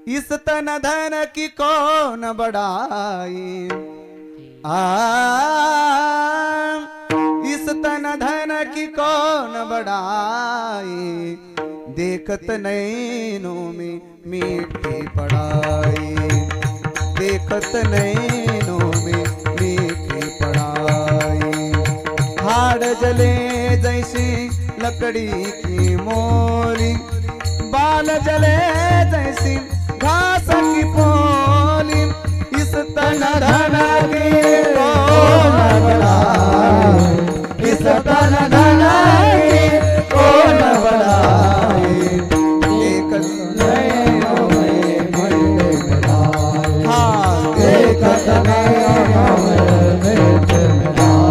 इस तन धन की कौन बड़ाई, इस तन धन की कौन बड़ाई, देखत नैनों में मीठी पड़ाई, देखत नैनों में मीठी पड़ाई. हाड़ जले जैसी लकड़ी की मोली, बाल जले जैसी घास की पोली, इस तन धन की कौन बड़ाई, इस तन धन की कौन बड़ाई, देखत नैनों में मीठी पड़ाई, हाँ देखत नैनों में मीठी पड़ाई.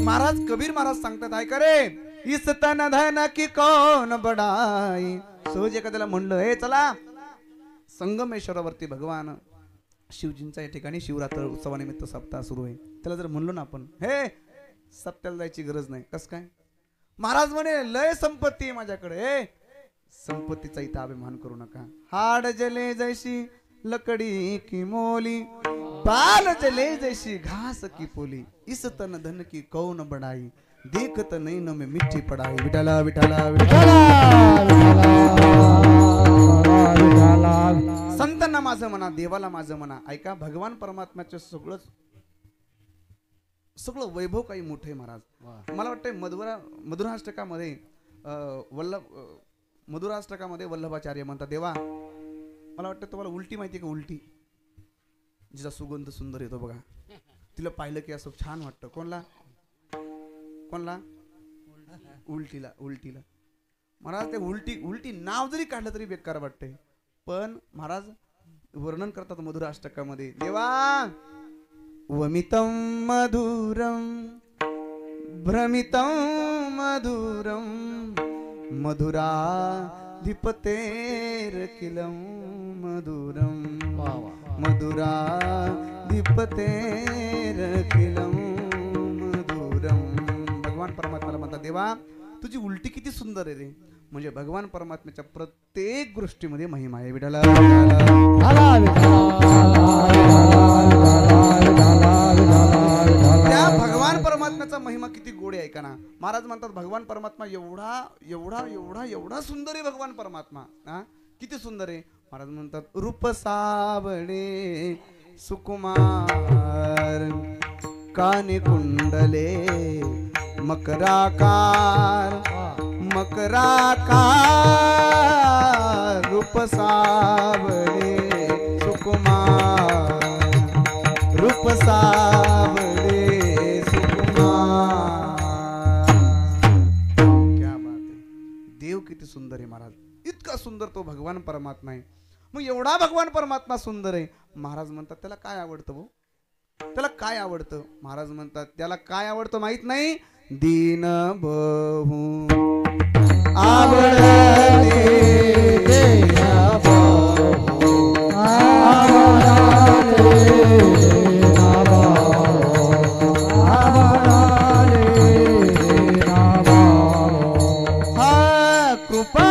महाराज कबीर महाराज सांगतात ऐका रे, इस तन धन की कौन बड़ाई. सहज एखाद्याला म्हणलं हे चला संगमेश्वरावरती भगवान शिवजींचा या ठिकाणी शिवरात्र उत्सवानिमित्त सप्ताह सुरू आहे, त्याला जर म्हणलो ना आपण हे सप्त्याला जायची गरज नाही, कस काय? महाराज म्हणे लय संपत्ती आहे माझ्याकडे. हे संपत्तीचा इथं अभिमान करू नका. हाड जले जैसी लकड़ी की मोली, बाल जले जैसी घास की पोली, इस तन धन की कौन बड़ाई, देखत नैनों में मीठी पड़ाई. विठला विठला विठला. संतांना माझं म्हणा, देवाला माझं म्हणा. ऐका, भगवान परमात्म्याचं सगळं सगळं वैभव काही मोठं आहे महाराज. मला वाटतंय मधुराष्टकामध्ये मधुराष्टकामध्ये वल्लभाचार्य म्हणतात देवा, मला वाटतं तुम्हाला उलटी माहिती का? उलटी जिचा सुगंध सुंदर येतो बघा, तिला पाहिलं की असं छान वाटतं. कोणला कोणला? उलटीला. उलटीला महाराज ते उलटी नाव जरी काढलं तरी बेकार वाटतंय. पण महाराज वर्णन करतात मधुराष्टकामध्ये, देवा वमितं मधुरं भ्रमितं मधुरं मधुराधिपतेरखिलं मधुरं मधुराधिपतेरखिलं मधुरं. भगवान परमात्म्याला म्हणतात देवा तुझी उलटी किती सुंदर आहे रे. म्हणजे भगवान परमात्म्याच्या प्रत्येक गोष्टीमध्ये महिमा आहे. विठला त्या भगवान परमात्म्याचा महिमा किती गोड आहे. ऐका ना, महाराज म्हणतात भगवान परमात्मा एवढा एवढा एवढा एवढा सुंदर आहे. भगवान परमात्मा किती सुंदर आहे. महाराज म्हणतात रूप सावळे सुकुमार, कानी कुंडले मकराकार, मकराकार रूप सावळे सुकुमार, रूप सावळे सुकुमार. क्या बात आहे. देव किती सुंदर आहे महाराज. इतका सुंदर तो भगवान परमात्मा आहे. मग एवढा भगवान परमात्मा सुंदर आहे. महाराज म्हणतात त्याला काय आवडतं भाऊ? त्याला काय आवडतं? महाराज म्हणतात त्याला काय आवडतं माहित नाही. दीन बहु आवडते, दीन बहु आवडते, आवडते, हा कृपा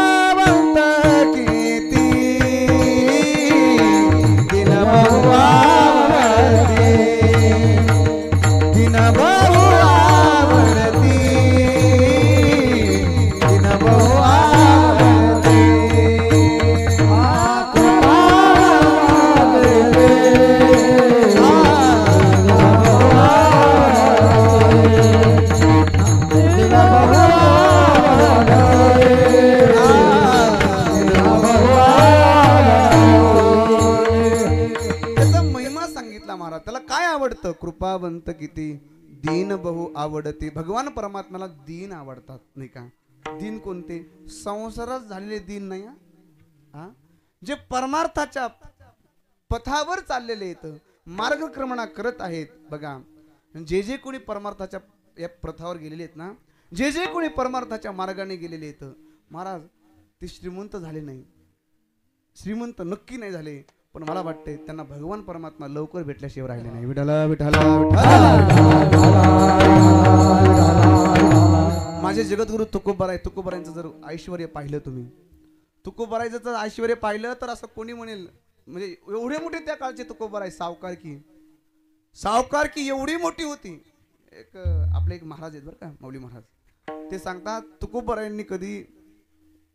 दीनवंत किती दीन बहु आवडते. भगवान परमात्म्याला दीन आवडतात नाही का. दीन कोणते? संसारात झालेले दीन नाही हा, जे परमार्थाच्या पथावर चाललेले आहेत, मार्गक्रमणा करत आहेत. बघा जे जे कोणी परमार्थाच्या या पथावर गेलेले आहेत ना, जे जे कोणी परमार्थाच्या मार्गाने गेलेले आहेत महाराज, ते श्रीमंत झाले नाही, श्रीमंत नक्की नाही झाले, पण मला वाटते त्यांना भगवान परमात्मा लवकर भेटल्याशिवाय राहिले नाही. विठाला विठाला माझे जगद्गुरु तुकोबाराय, तुकोबारायांचं जर ऐश्वर पाहिलं तुम्ही, तुकोबारायचं जर ऐश्वर पाहिलं तर असं कोणी म्हणेल, म्हणजे एवढे मोठे त्या काळचे तुकोबाराय, सावकारकी सावकारकी एवढी मोठी होती. एक आपले एक महाराज आहेत बरं का, माऊली महाराज, ते सांगतात तुकोबारायांनी कधी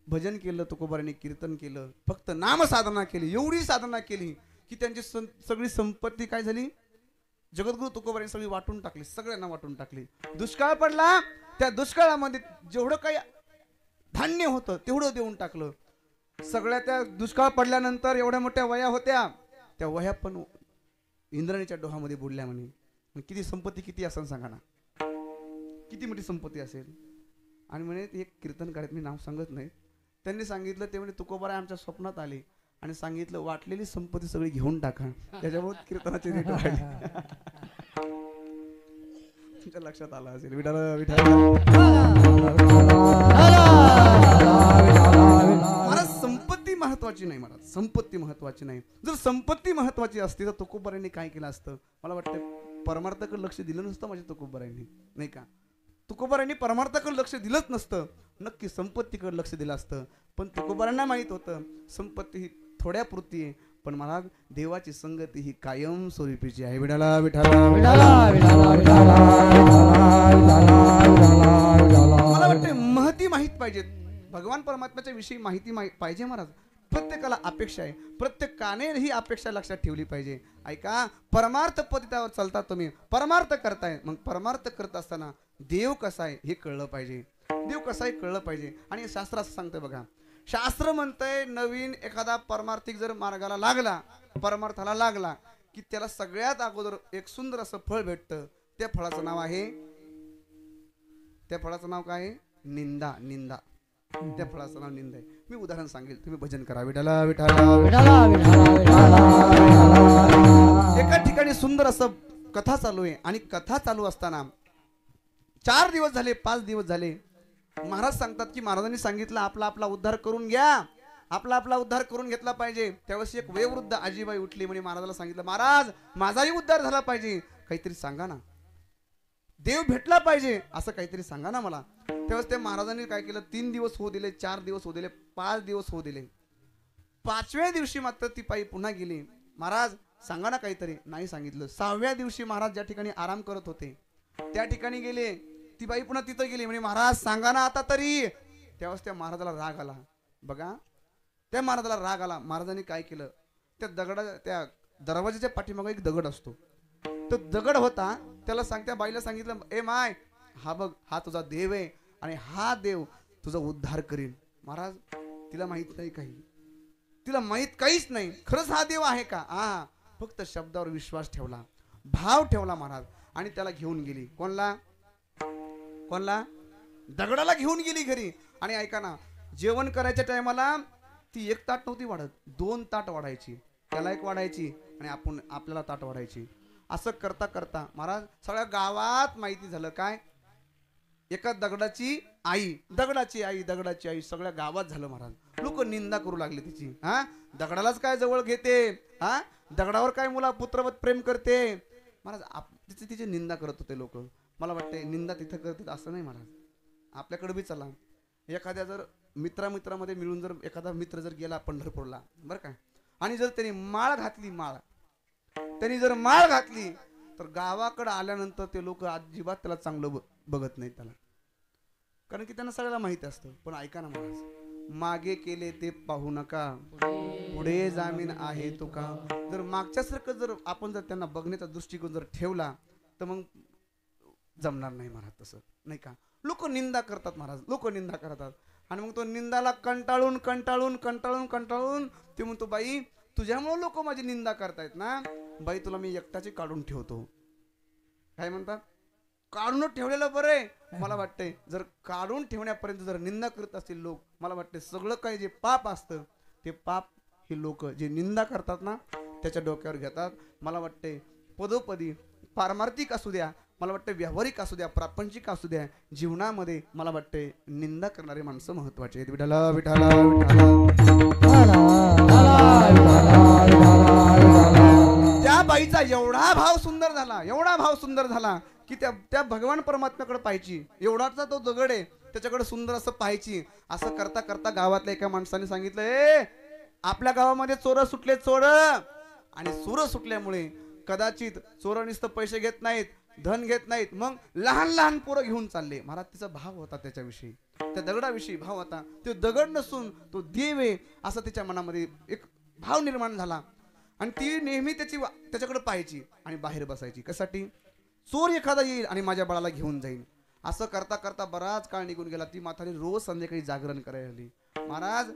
भजन केलं, तुकोबारायांनी कीर्तन केलं, फक्त नाम साधना केली, एवढी साधना केली की त्यांची सगळी संपत्ती काय झाली, जगद्गुरु तुकोबारायांनी सगळी वाटून टाकली, सगळ्यांना वाटून टाकली. दुष्काळ पडला, त्या दुष्काळामध्ये जेवढं काही धान्य होतं तेवढं देऊन टाकलं. सगळ्या त्या दुष्काळ पडल्यानंतर एवढ्या मोठ्या वया होत्या, त्या वया पण इंद्राणीच्या डोहामध्ये बुडल्या म्हणे. किती संपत्ती किती असेल सांगा ना, किती मोठी संपत्ती असेल. आणि म्हणे एक कीर्तनकार आहेत, मी नाव सांगत नाही, त्यांनी सांगितलं, ते म्हणे तुकोबाराय आमच्या स्वप्नात आले आणि सांगितलं वाटलेली संपत्ती सगळी घेऊन टाका, त्याच्यामुळे कीर्तनाचे रेट वाढले. तुमच्या लक्षात आलं असेल. विठाल विठाल महाराज, संपत्ती महत्वाची नाही महाराज, संपत्ती महत्वाची नाही. जर संपत्ती महत्वाची असती तर तुकोबारायांनी काय केलं असतं, मला वाटतं परमार्थाकडे लक्ष दिलं नसतं माझ्या तुकोबारायांनी नाही का. तुकोबारायांनी परमार्थाकडे लक्ष दिलंच नसतं, नक्की संपत्तीकडे लक्ष दिलं असतं. पण तुकोबारायांना माहित होतं संपत्ती ही थोड्या पुरती आहे, पण महाराज देवाची संगती ही कायम स्वरूपीची आहे. विठाला विठाला मला वाटते महती माहित पाहिजे, भगवान परमात्म्याच्या विषयी माहिती पाहिजे महाराज. प्रत्येकाला अपेक्षा आहे, प्रत्येकाने ही अपेक्षा लक्षात ठेवली पाहिजे. ऐका, परमार्थ पतितावर चालता तुम्ही, परमार्थ करताय, मग परमार्थ करत असताना देव कसा आहे हे कळलं पाहिजे, देव कसा आहे कळलं पाहिजे. आणि शास्त्र असं सांगतंय बघा, शास्त्र म्हणतंय नवीन एखादा परमार्थिक जर मार्गाला लागला, परमार्थाला लागला की त्याला सगळ्यात अगोदर एक सुंदर असं फळ भेटतं. त्या फळाचं नाव आहे, त्या फळाचं नाव काय आहे? निंदा. निंदा, त्या फळाचं नाव निंदा आहे. मी उदाहरण सांगेल, तुम्ही भजन करा. विठाला विठाला एका ठिकाणी सुंदर असं कथा चालू आहे, आणि कथा चालू असताना 4 दिवस झाले, 5 दिवस झाले, महाराज सांगतात की महाराजांनी सांगितलं आपला आपला उद्धार करून घ्या, आपला आपला उद्धार करून घेतला पाहिजे. त्यावेळेस एक वयोवृद्ध आजीबाई उठली, म्हणे महाराजाला सांगितलं, महाराज माझाही उद्धार झाला पाहिजे, काहीतरी सांगा ना, देव भेटला पाहिजे, असं काहीतरी सांगा ना मला. त्यावेळेस त्या महाराजांनी काय केलं, 3 दिवस होऊ दिले, 4 दिवस होऊ दिले, 5 दिवस होऊ दिले. 5व्या दिवशी मात्र ती बाई पुन्हा गेली, महाराज सांगा ना काहीतरी. नाही सांगितलं. 6व्या दिवशी महाराज ज्या ठिकाणी आराम करत होते त्या ठिकाणी गेले, ती बाई पुन्हा तिथं गेली, म्हणजे महाराज सांगा ना आता तरी. त्यावेळेस त्या महाराजाला राग आला. बघा, त्या महाराजाला राग आला. महाराजांनी काय केलं, त्या दरवाजाच्या पाठीमागे एक दगड असतो, तो दगड होता, त्याला त्या बाईला सांगितलं, ए माय, हा बघ, हा तुझा देव आहे आणि हा देव तुझा उद्धार करीन. महाराज तिला माहित नाही काही, तिला माहित काहीच नाही, खरंच हा देव आहे का, हा फक्त शब्दावर विश्वास ठेवला, भाव ठेवला महाराज, आणि त्याला घेऊन गेली. कोणला? दगडाला घेऊन गेली घरी. आणि ऐका ना, जेवण करायच्या टायमाला ती 1 ताट नव्हती वाढत, 2 ताट वाढायची, त्याला 1 वाढायची आणि आपल्याला ताट वाढायची. असं करता करता महाराज सगळ्या गावात माहिती झालं काय, एका दगडाची आई, दगडाची आई, दगडाची आई, सगळ्या गावात झालं. महाराज लोक निंदा करू लागले तिची. हा, दगडालाच काय जवळ घेते, हा दगडावर काय मुला पुत्रवत प्रेम करते. महाराज तिची निंदा करत होते लोक. मला वाटते निंदा तिथं करतात असं नाही महाराज, आपल्याकडे बी चला. एखाद्या जर मित्रामध्ये मिळून जर एखादा मित्र जर गेला पंढरपूरला बरं का, आणि जर त्यांनी माळ घातली तर गावाकडे आल्यानंतर ते लोक अजिबात त्याला चांगलं बघत नाहीत त्याला, कारण की त्यांना सगळ्याला माहिती असतं. पण ऐका ना महाराज, मागे केले ते पाहू नका, पुढे जामीन आहे तुका. जर मागच्यासारखं जर आपण जर त्यांना बघण्याचा दृष्टिकोन जर ठेवला तर मग जमणार नाही महाराज. तसं नाही का, लोक निंदा करतात महाराज, लोक निंदा करतात, आणि मग तो निंदाला कंटाळून ते म्हणतो, बाई तुझ्यामुळे लोक माझी निंदा करतायत ना, बाई तुला मी एकटाची काढून ठेवतो. काय म्हणतात, काढून ठेवलेलं बरं आहे. मला वाटतंय जर काढून ठेवण्यापर्यंत जर निंदा करत असतील लोक, मला वाटते सगळं काही जे पाप असतं ते पाप हे लोक जे निंदा करतात ना त्याच्या डोक्यावर घेतात. मला वाटते पदोपदी पारमार्थिक असू द्या, मला वाटतं व्यावहारिक असू द्या, प्रापंचिक असू द्या, जीवनामध्ये मला वाटते निंदा करणारे माणसं महत्वाचे आहेत. विठाला विठाला त्या बाईचा एवढा भाव सुंदर झाला, एवढा भाव सुंदर झाला की त्या भगवान परमात्म्याकडे पाहायची. एवढाचा तो दगड आहे, त्याच्याकडे सुंदर असं पाहायची. असं करता करता गावातल्या एका माणसाने सांगितलं, ए आपल्या गावामध्ये चोर सुटले, चोर. आणि चोर सुटल्यामुळे कदाचित चोर नुसतं पैसे घेत नाहीत, धन घेत नाहीत, मग लहान लहान पोरं घेऊन चालले. महाराज तिचा भाव होता त्याच्याविषयी, त्या दगडाविषयी भाव होता. तो दगड नसून तो देव आहे असं तिच्या मनामध्ये एक भाव निर्माण झाला. आणि ती नेहमी त्याच्याकडे पाहायची आणि बाहेर बसायची. कशासाठी, चोर एखादा येईल आणि माझ्या बाळाला घेऊन जाईल. असं करता करता बराच काळ निघून गेला. ती म्हातारी रोज संध्याकाळी जागरण करायला लागली. महाराज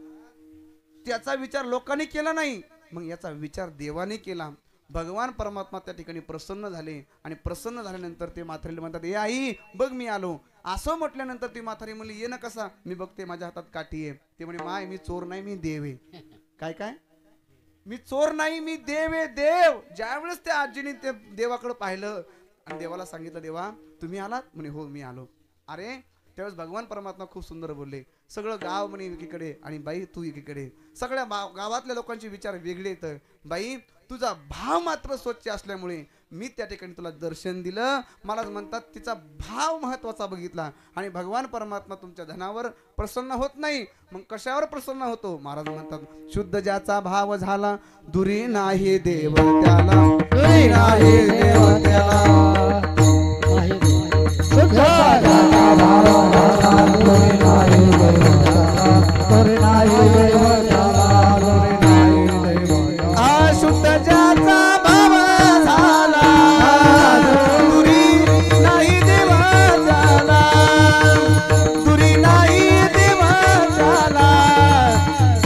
त्याचा विचार लोकांनी केला नाही, मग याचा विचार देवाने केला. भगवान परमात्मा त्या ठिकाणी प्रसन्न झाले आणि प्रसन्न झाल्यानंतर ते म्हातारीला म्हणतात, ए आई बघ मी आलो. असं म्हटल्यानंतर ती म्हातारी म्हणली, ये ना कसा, मी बघते माझ्या हातात काठी आहे. ते म्हणे, माय मी चोर नाही, मी देव आहे. काय काय, मी चोर नाही, मी देव आहे, देव. ज्यावेळेस त्या आजीने ते देवाकडे पाहिलं आणि देवाला सांगितलं, देवा तुम्ही आलात? म्हणे हो मी आलो. अरे त्यावेळेस भगवान परमात्मा खूप सुंदर बोलले. सगळं गाव म्हणे एकीकडे आणि बाई तू एकीकडे. सगळ्या गावातल्या लोकांचे विचार वेगळे. तर बाई तुझा भाव मात्र स्वच्छ असल्यामुळे मी त्या ठिकाणी तुला दर्शन दिलं. मलाच म्हणतात तिचा भाव महत्वाचा बघितला. आणि भगवान परमात्मा तुमच्या धनावर प्रसन्न होत नाही, मग कशावर प्रसन्न होतो? महाराज म्हणतात, शुद्ध ज्याचा भाव झाला दुरी नाही देव त्याला, दुरी नाही देव त्याला. शुद्ध ज्याचा भाव झाला दुरी नाही देव त्याला, दुरी नाही देव त्याला, दुरी नाही देव त्याला. शुद्ध ज्याचा भाव झाला दुरी नाही देव त्याला, दुरी नाही देव त्याला,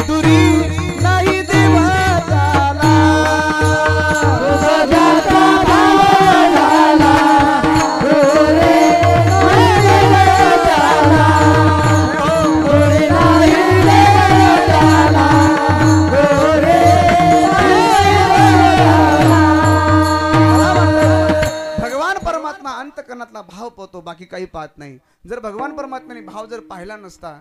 दुरी नाही देव त्याला. शुद्ध ज्याचा भाव झाला दुरी नाही देव त्याला, दुरी नाही देव त्याला, दुरी भगवान परमात्मा अंतकरणातला भाव पाहतो, बाकी काही पाहत नाही. जर भगवान परमात्म्याने भाव जर पाहिला नसता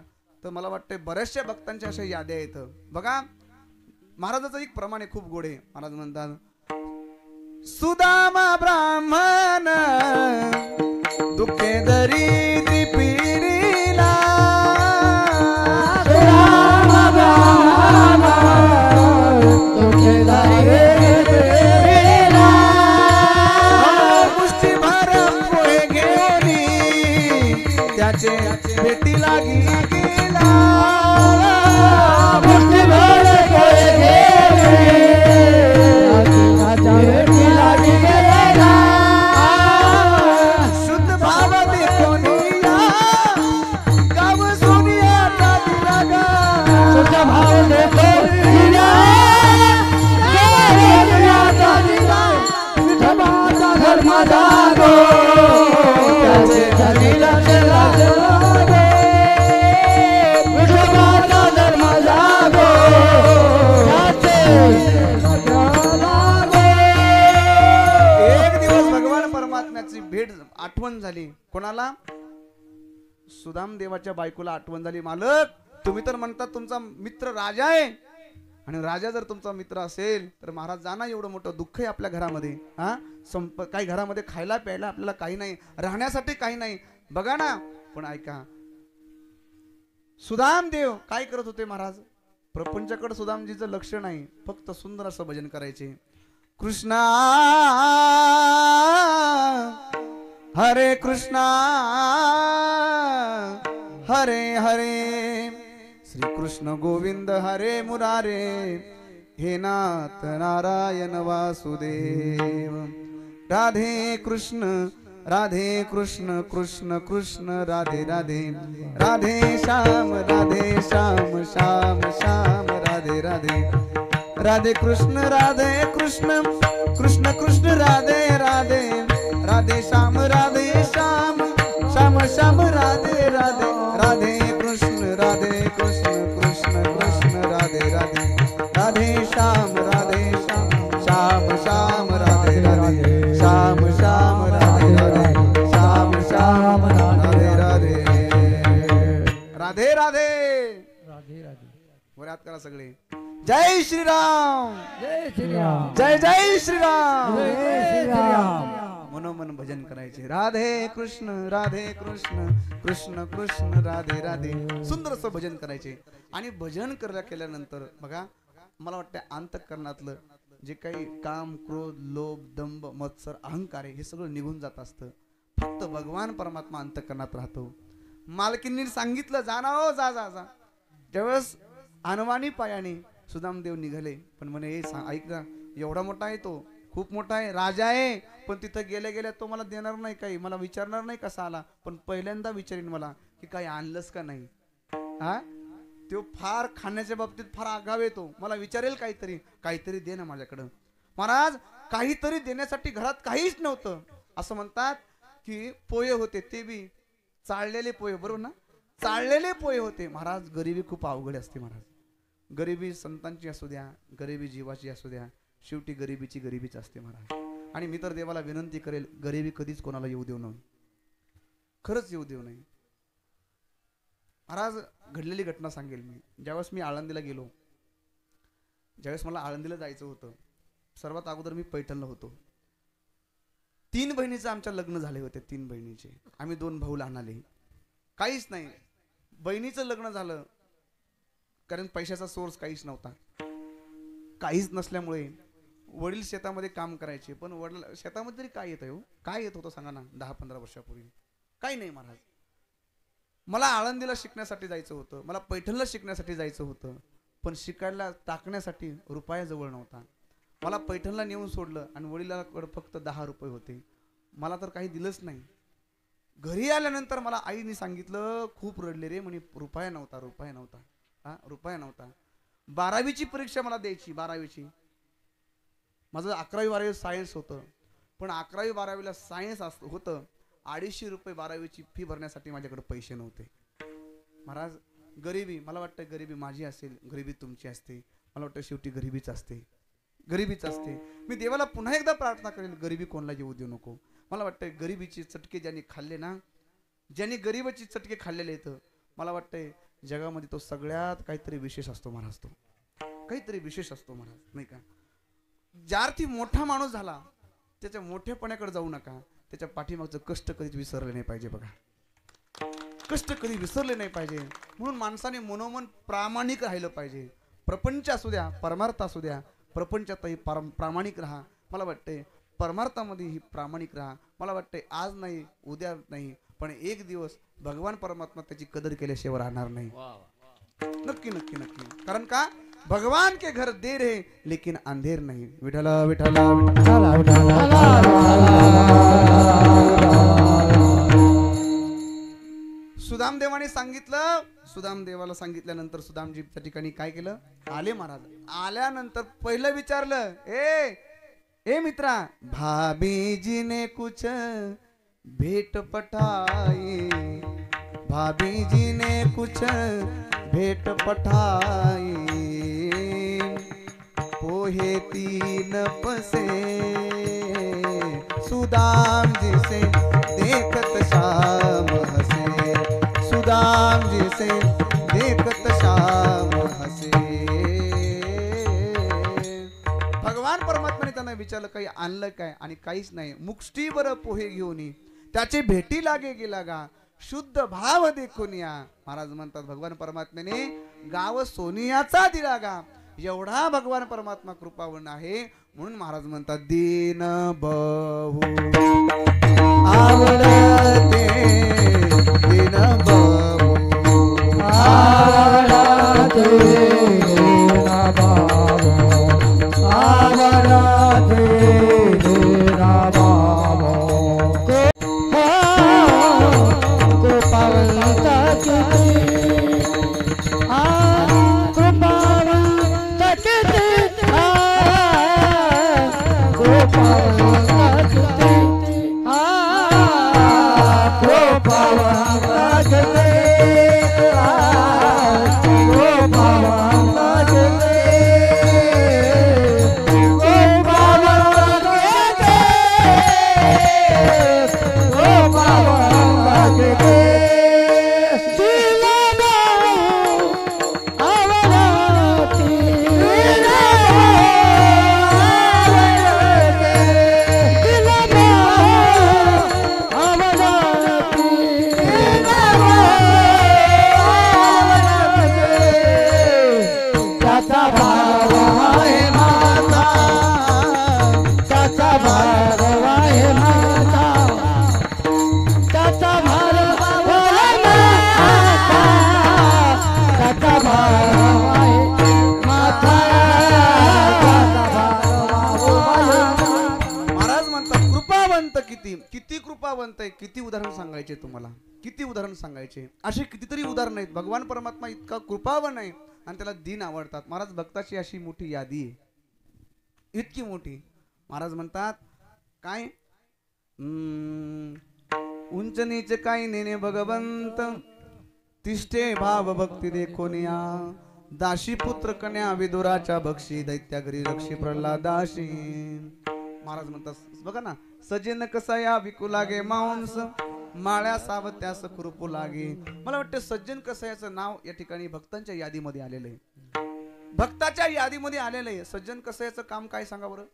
तर मला वाटतं बऱ्याचशा भक्तांच्या अशा याद्या येतं. बघा महाराजाचं एक प्रमाणे खूप गोड आहे. महाराज म्हणतात, सुदामा ब्राह्मण दुःखे दरिद्री पीडिला, सुदामा ब्राह्मण दुःखे दरिद्री पीडिला, मुष्टीभर पोहे घेऊनी त्याचे भेटीला गेला, मुष्टीभर पोहे घेऊनी त्याच्या भेटीला गेला. शुद्ध भाव देखोनिया गाव सोनिया दिला गा, शुद्ध भाव देखोनिया गाव दिला, विठोबाचा धर्म जागो त्याचे धनीला चला चला, विठोबाचा धर्म जागो त्याचे एक दिवस भगवान परमात्म्याची भेट आठवण झाली. कोणाला? सुदाम देवाच्या बायकोला आठवण झाली. मालक तुम्ही तर म्हणतात तुमचा मित्र राजा आहे, आणि राजा जर तुमचा मित्र असेल तर महाराज जाना, एवढं मोठं दुःख आहे आपल्या घरामध्ये. हा काही घरामध्ये खायला प्यायला आपल्याला काही नाही, राहण्यासाठी काही नाही. बघा ना. पण ऐका, सुदाम देव काय करत होते महाराज? प्रपंचाकडे सुदामजीचं लक्ष नाही, फक्त सुंदर असं भजन करायचे. कृष्णा हरे कृष्णा हरे हरे, श्री कृष्ण गोविंद हरे मुरारे, हे नाथ नारायण वासुदेव. राधे कृष्ण कृष्ण कृष्ण राधे राधे, राधे श्याम श्याम श्याम राधे राधे, राधे कृष्ण कृष्ण कृष्ण राधे राधे, राधे श्याम राधे श्याम श्याम श्याम राधे राधे राधे कृष्ण कृष्ण कृष्ण राधे राधे राधे श्याम श्याम श्याम राधे राधे श्याम श्याम राधे राधे श्याम श्याम राधे राधे राधे राधे वरात करा सगळे जय श्रीराम जय श्रीराम जय जय श्रीराम जय श्रीराम मनोमन भजन करायचे राधे कृष्ण कृष्ण कृष्ण राधे राधे सुंदर असं भजन करायचे आणि भजन केल्यानंतर बघा मला वाटतं अंतःकरणातलं जे काही काम क्रोध लोभ दंभ मत्सर अहंकार आहे हे सगळं निघून जात असतं फक्त भगवान परमात्मा अंतःकरणात राहतो मालकींनी सांगितलं जा ना हो जा जा जा ज्यावेळेस अनवाणी पायाने सुदामदेव निघाले पण म्हणे हे ऐक ना एवढा मोठा आहे तो खूप मोठा आहे राजा आहे पण तिथं गेल्या गेल्या तो मला देणार नाही काही मला विचारणार नाही कसा आला पण पहिल्यांदा विचारेन मला की काही आणलंस का नाही हा तो फार खाण्याच्या बाबतीत फार आगाव येतो मला विचारेल काहीतरी दे ना माझ्याकडं महाराज काहीतरी देण्यासाठी घरात काहीच नव्हतं असं म्हणतात की पोहे होते ते बी चाळलेले पोहे बरोबर ना चाळलेले पोहे होते महाराज गरिबी खूप अवघड असते महाराज गरिबी संतांची असू द्या गरिबी जीवाची असू द्या शेवटी गरिबीच असते महाराज आणि मी तर देवाला विनंती करेल गरिबी कधीच कोणाला येऊ देऊ नये खरंच येऊ देऊ नये महाराज घडलेली घटना सांगेल मी ज्यावेळेस मी आळंदीला गेलो ज्यावेळेस मला आळंदीला जायचं होतं सर्वात अगोदर मी पैठणला होतो 3 बहिणीचे आमच्या लग्न झाले होते 3 बहिणीचे आम्ही 2 भाऊ लहान आले काहीच नाही बहिणीचं लग्न झालं कारण पैशाचा सोर्स काहीच नव्हता काहीच नसल्यामुळे वडील शेतामध्ये काम करायचे पण वडील शेतामध्ये तरी काय येत आहे काय येत होतं सांगा ना 10-15 वर्षापूर्वी काही नाही महाराज मला आळंदीला शिकण्यासाठी जायचं होतं मला पैठणला शिकण्यासाठी जायचं होतं पण शिकायला टाकण्यासाठी रुपया जवळ नव्हता मला पैठणला नेऊन सोडलं आणि वडिलांकडे फक्त 10 रुपये होते मला तर काही दिलंच नाही घरी आल्यानंतर मला आईने सांगितलं खूप रडले रे म्हणे रुपया नव्हता हा रुपया नव्हता 12वीची परीक्षा मला द्यायची 12वीची माझं 11वी-12वी सायन्स होतं पण 11वी-12वीला सायन्स होतं 250 रुपये 12वीची फी भरण्यासाठी माझ्याकडे पैसे नव्हते महाराज गरिबी मला वाटतं गरिबी माझी असेल गरिबी तुमची असते मला वाटतं शेवटी गरिबीच असते मी देवाला पुन्हा एकदा प्रार्थना करेन गरिबी कोणाला येऊ देऊ नको मला वाटतं गरिबीचे चटके ज्यांनी खाल्ले ना ज्यांनी गरिबीचे चटके खाल्लेले आहेत मला वाटतंय जगामध्ये तो सगळ्यात काहीतरी विशेष असतो महाराज तो काहीतरी विशेष असतो महाराज नाही का ज्यार्थी मोठा माणूस झाला त्याच्या मोठेपणाकडे जाऊ नका त्याच्या पाठीमागचं कष्ट कधीच विसरले नाही पाहिजे बघा कष्ट कधी विसरले नाही पाहिजे म्हणून माणसाने मनोमन प्रामाणिक राहिलं पाहिजे प्रपंच असू द्या परमार्थ असू द्या प्रपंचातही प्रामाणिक राहा मला वाटतंय परमार्थामध्ये ही प्रामाणिक राहा मला वाटतंय आज नाही उद्या नाही पण एक दिवस भगवान परमात्मा त्याची कदर केल्याशिवाय राहणार नाही नक्की नक्की नक्की कारण का भगवान के घर देर है लेकिन अंधेर नहीं विठला विठला सुदामदेवाने सांगितलं सुदामदेवाला सांगितल्यानंतर सुदामजी त्या ठिकाणी काय केलं आले महाराज आल्यानंतर पहिलं विचारलं ए मित्रा भाभी जी ने कुछ भेट पठाई भाभी जी ने कुछ भेट पठाई पोहे 3 पसे सुदाम जी से देखत शाम हसे सुदाम जी से देखत शाम हसे भगवान परमात्माने त्यांना विचारलं काही आणलं काय आणि काहीच नाही मुष्टीभर पोहे घेऊन त्याचे भेटी लागे गेला गा शुद्ध भाव देखून या महाराज म्हणतात भगवान परमात्म्याने गाव सोनियाचा दिला गा एवढा भगवान परमात्मा कृपावान आहे म्हणून महाराज म्हणतात दीन बहु आवडते दीन बहु आवडते दीन बहु आवडते दीन बहु कृपावंत आहे. किती उदाहरण सांगायचे तुम्हाला, किती उदाहरण सांगायचे. असे कितीतरी उदाहरण आहेत. भगवान परमात्मा इतका कृपावन आहे आणि त्याला दिन आवडतात. महाराज भक्ताची अशी मोठी यादी आहे, इतकी मोठी. महाराज म्हणतात काय, उंच नीच काही नेने भगवंत, तिष्ठे भाव भक्ती देखोनिया, दाशी पुत्र कन्या विदुराच्या बक्षी, दैत्या घरी रक्षी प्रल्हादाशी. महाराज म्हणतात बघा ना, सजेन कसा या विकू लागे मांस, माळ्या सावत्यास कृपू लागे. मला वाटतं सज्जन कसायाचं नाव या ठिकाणी भक्तांच्या यादीमध्ये आलेलं आहे, भक्ताच्या यादीमध्ये आलेलं आहे. सज्जन कसायाचं काम काय सांगा बरं?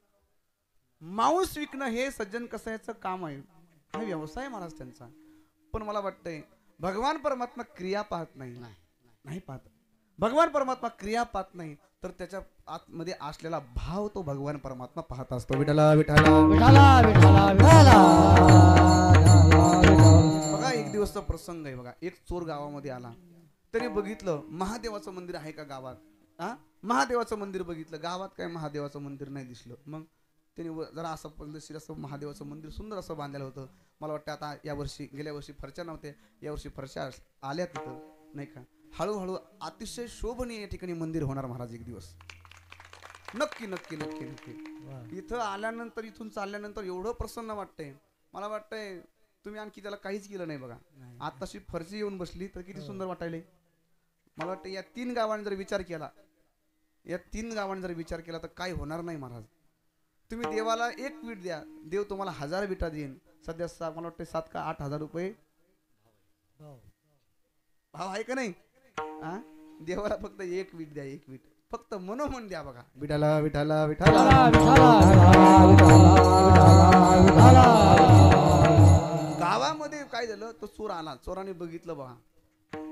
मांस विकणं हे सज्जन कसायाचं काम आहे, हा व्यवसाय महाराज त्यांचा. पण मला वाटतंय भगवान परमात्मा क्रिया पाहत नाही, नाही पाहत. भगवान परमात्मा क्रिया पाहत नाही, तर त्याच्या आतमध्ये असलेला भाव तो भगवान परमात्मा पाहत असतो. विठला विठला विठला विठला विठला. बघा एक दिवसचा प्रसंग आहे. बघा एक चोर गावामध्ये आला, त्याने बघितलं महादेवाचं मंदिर आहे का गावात. महादेवाचं मंदिर बघितलं, गावात काय महादेवाचं मंदिर नाही दिसलं. मग त्याने जरा असं पद्धतशीर असं महादेवाचं मंदिर सुंदर असं बांधलेलं होतं. मला वाटतं आता यावर्षी, गेल्या वर्षी फरशा नव्हते, यावर्षी फरशा आल्या तिथं, नाही का. हळूहळू अतिशय शोभनीय या ठिकाणी मंदिर होणार महाराज एक दिवस. नक्की नक्की नक्की नक्की. इथं आल्यानंतर, इथून चालल्यानंतर एवढं प्रसन्न वाटतंय. मला वाटतंय तुम्ही आणखी त्याला काहीच केलं नाही. बघा आताशी फरशी येऊन बसली तर किती सुंदर वाटायले. मला वाटतं या 3 गावांनी जर विचार केला, या 3 गावांनी जर विचार केला तर काय होणार नाही महाराज. तुम्ही देवाला 1 वीट द्या, देव तुम्हाला 1000 विटा देईन. सध्या मला वाटतं 7 का 8 हजार रुपये भाव आहे का नाही. देवाला फक्त 1 वीट द्या, 1 वीट फक्त मनोमन द्या. बघा विठाला विठाला विठाला. गावामध्ये काय झालं, तो चोर आला, चोराने बघितलं. बघा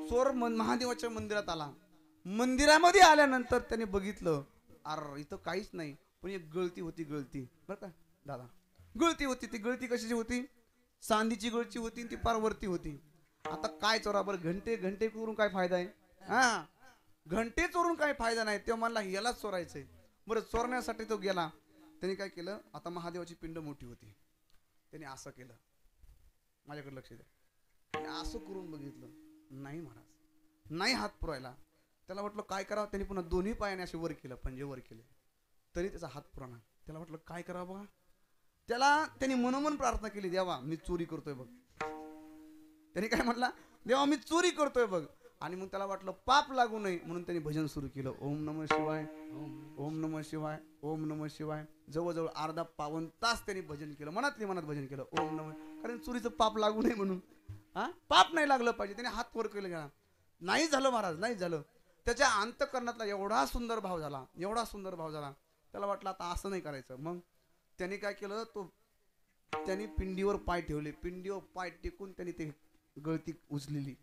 चोर महादेवाच्या मंदिरात आला. मंदिरामध्ये आल्यानंतर त्याने बघितलं, अरे इथं काहीच नाही, पण एक गळती होती. गळती बरं का दादा, गळती होती. ती गळती कशाची होती? चांदीची गळती होती, ती पार वरती होती. आता काय चोरा बरं, घंटे घंटे करून काय फायदा आहे. घंटे चोरून काय फायदा नाही. तेव्हा म्हणला यालाच चोरायचंय. बरं चोरण्यासाठी तो गेला. त्याने काय केलं, आता महादेवाची पिंड मोठी होती, त्याने असं केलं. माझ्याकडे लक्ष द्या. त्याने असं करून बघितलं, नाही महाराज, नाही हात पुरायला. त्याला वाटलं काय करावं. त्याने पुन्हा दोन्ही पायाने असे वर केलं, पंजे वर केले, तरी त्याचा हात पुराणा. त्याला वाटलं काय करावं बघा. त्याने मनोमन प्रार्थना केली, देवा मी चोरी करतोय बघ. त्याने काय म्हटला, देवा मी चोरी करतोय बघ. आणि मग त्याला वाटलं पाप लागू नये म्हणून त्याने भजन सुरू केलं. ओम नमः शिवाय, ओम नमः शिवाय, ओम नमः शिवाय. जवळजवळ अर्धा पावन तास त्यांनी भजन केलं, मनातली मनात भजन केलं ओम नमः. कारण चोरीचं पाप लागू नये म्हणून, पाप नाही लागलं पाहिजे. त्याने हात वर केलं गेला. नाही झालं महाराज, नाही झालं. त्याच्या अंतःकरणातला एवढा सुंदर भाव झाला, एवढा सुंदर भाव झाला. त्याला वाटलं आता असं नाही करायचं. मग त्याने काय केलं, त्याने पिंडीवर पाय ठेवले. पिंडीवर पाय टेकून त्याने ते गळती उचलेली,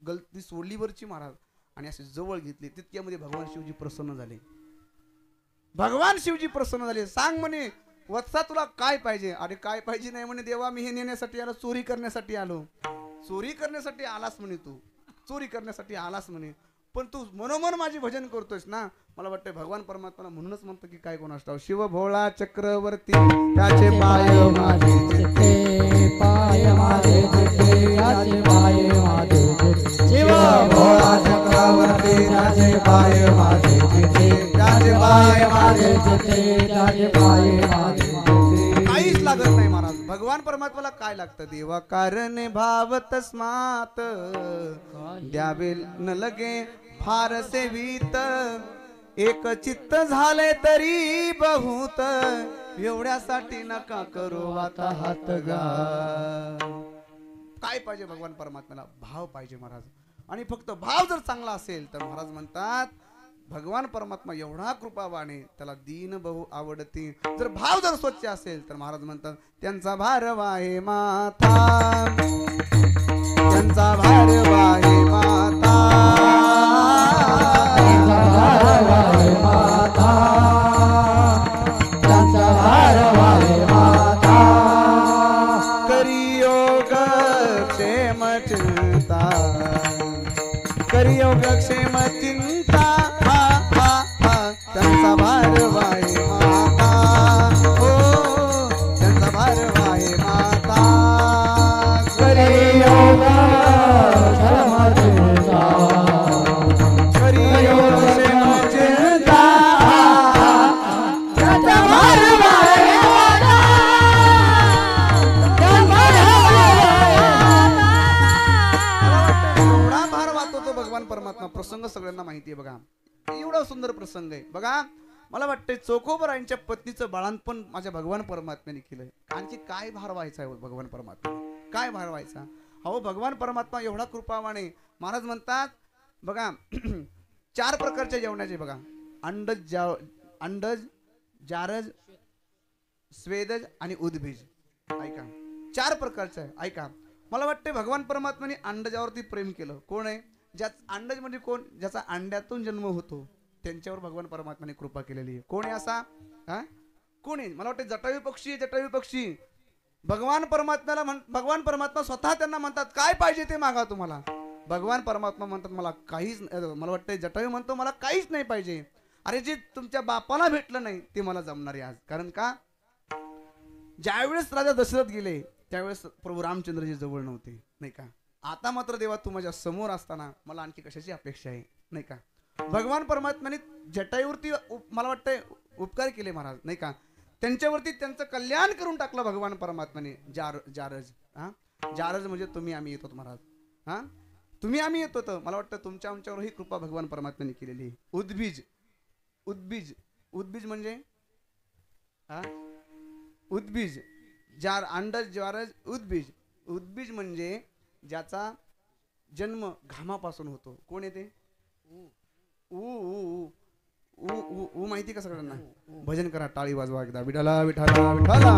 गलती सोडली वरची महाराज, आणि असे जवळ घेतले. तितक्यामध्ये भगवान शिवजी प्रसन्न झाले. भगवान शिवजी प्रसन्न झाले. सांग म्हणे वत्सा तुला काय पाहिजे. अरे काय पाहिजे नाही म्हणे, देवा मी हे नेण्यासाठी आलो, चोरी करण्यासाठी आलो. चोरी करण्यासाठी आलास म्हणे, तू चोरी करण्यासाठी आलास म्हणे, पण तू मनोमन माझे भजन करतोयस ना. मला वाटतं भगवान परमात्मा म्हणूनच म्हणतो की काय कोण असतो, शिव भोळा चक्रवर्ती त्याचे पाय माझे चित्ते, पाय माझे चित्ते, त्याचे पाय माझे चित्ते. शिव भोळा चक्रवर्ती त्याचे पाय माझे चित्ते, त्याचे पाय माझे चित्ते, त्याचे पाय माझे चित्ते. काहीच लागत नाही महाराज. भगवान परमात्माला काय लागतं, देवा कारण भाव तस्मात द्यावे न लगे फार सेवित, एक चित्त झाले तरी बहुत, एवढ्यासाठी नका करू आता हात गा. काय पाहिजे भगवान परमात्म्याला, भाव पाहिजे महाराज. आणि फक्त भाव जर चांगला असेल तर महाराज म्हणतात भगवान परमात्मा एवढा कृपावान आहे, त्याला दीन बहु आवडते. जर भाव जर स्वच्छ असेल तर महाराज म्हणतात त्यांचा भार वाहे माता, त्यांचा भार वाहे माता, त्यांचा भार वाहे माता, त्यांचा भार वाहे माता. करियोग क्षेम चिंता, करियोग क्षेम चिंता, त्यांचा भार वाहे माता, हो त्यांचा भार वाहे माता. प्रसंग सगळ्यांना माहिती आहे बघा. एवढा सुंदर प्रसंग आहे बघा. मला वाटतंय चोखोबरायांच्या पत्नीचं बाळंतपण माझ्या भगवान परमात्म्याने केलंय. आणखी काय भार व्हायचा आहे भगवान परमात्मा, काय भार व्हायचा. हो भगवान परमात्मा एवढा कृपावाने. महाराज म्हणतात बघा 4 प्रकारच्या जेवणाचे बघा. अंडज, जारज, स्वेदज आणि उद्भिज. ऐका 4 प्रकारचं आहे. ऐका मला वाटते भगवान परमात्म्याने अंडजावरती प्रेम केलं. कोण आहे ज्या अंडज म्हणजे कोण, ज्याचा अंड्यातून जन्म होतो त्यांच्यावर भगवान परमात्म्याने कृपा केलेली आहे. कोण आहे असा, हा कोण आहे. मला वाटते जटायू पक्षी, जटायू पक्षी भगवान परमात्मा स्वतः त्यांना म्हणतात काय पाहिजे ते मागा तुम्हाला. भगवान परमात्मा म्हणतात मला काहीच, मला वाटतं जटायू म्हणतो मला काहीच नाही पाहिजे. अरे जे तुमच्या बापाला भेटलं नाही ते मला जमणार आहे आज. कारण का ज्यावेळेस राजा दशरथ गेले त्यावेळेस प्रभू रामचंद्रजी जवळ नव्हते नाही का. आता मात्र देवा तू माझ्या समोर असताना मला आणखी कशाची अपेक्षा आहे नाही का. भगवान परमात्म्याने जटायूवरती मला वाटतंय उपकार केले महाराज नाही का. त्यांच्यावरती त्यांचं कल्याण करून टाकलं भगवान परमात्म्याने. जारज, हा जारज म्हणजे तुम्ही आम्ही येतो महाराज. हा तुम्ही आम्ही येतो तर मला वाटतं तुमच्या आमच्यावरही कृपा भगवान परमात्म्याने केलेली आहे. उद्भिज, उद्भिज, उद्भिज म्हणजे हा उद्भिज, जार, अंडज, ज्वारज, उद्भिज. उद्भिज म्हणजे ज्याचा जन्म घामापासून होतो. कोण येते ऊ ऊ ऊ ऊ ऊ माहिती का सगळ्यांना. भजन करा, टाळी वाजवा एकदा. विठाला विठाला विठाला.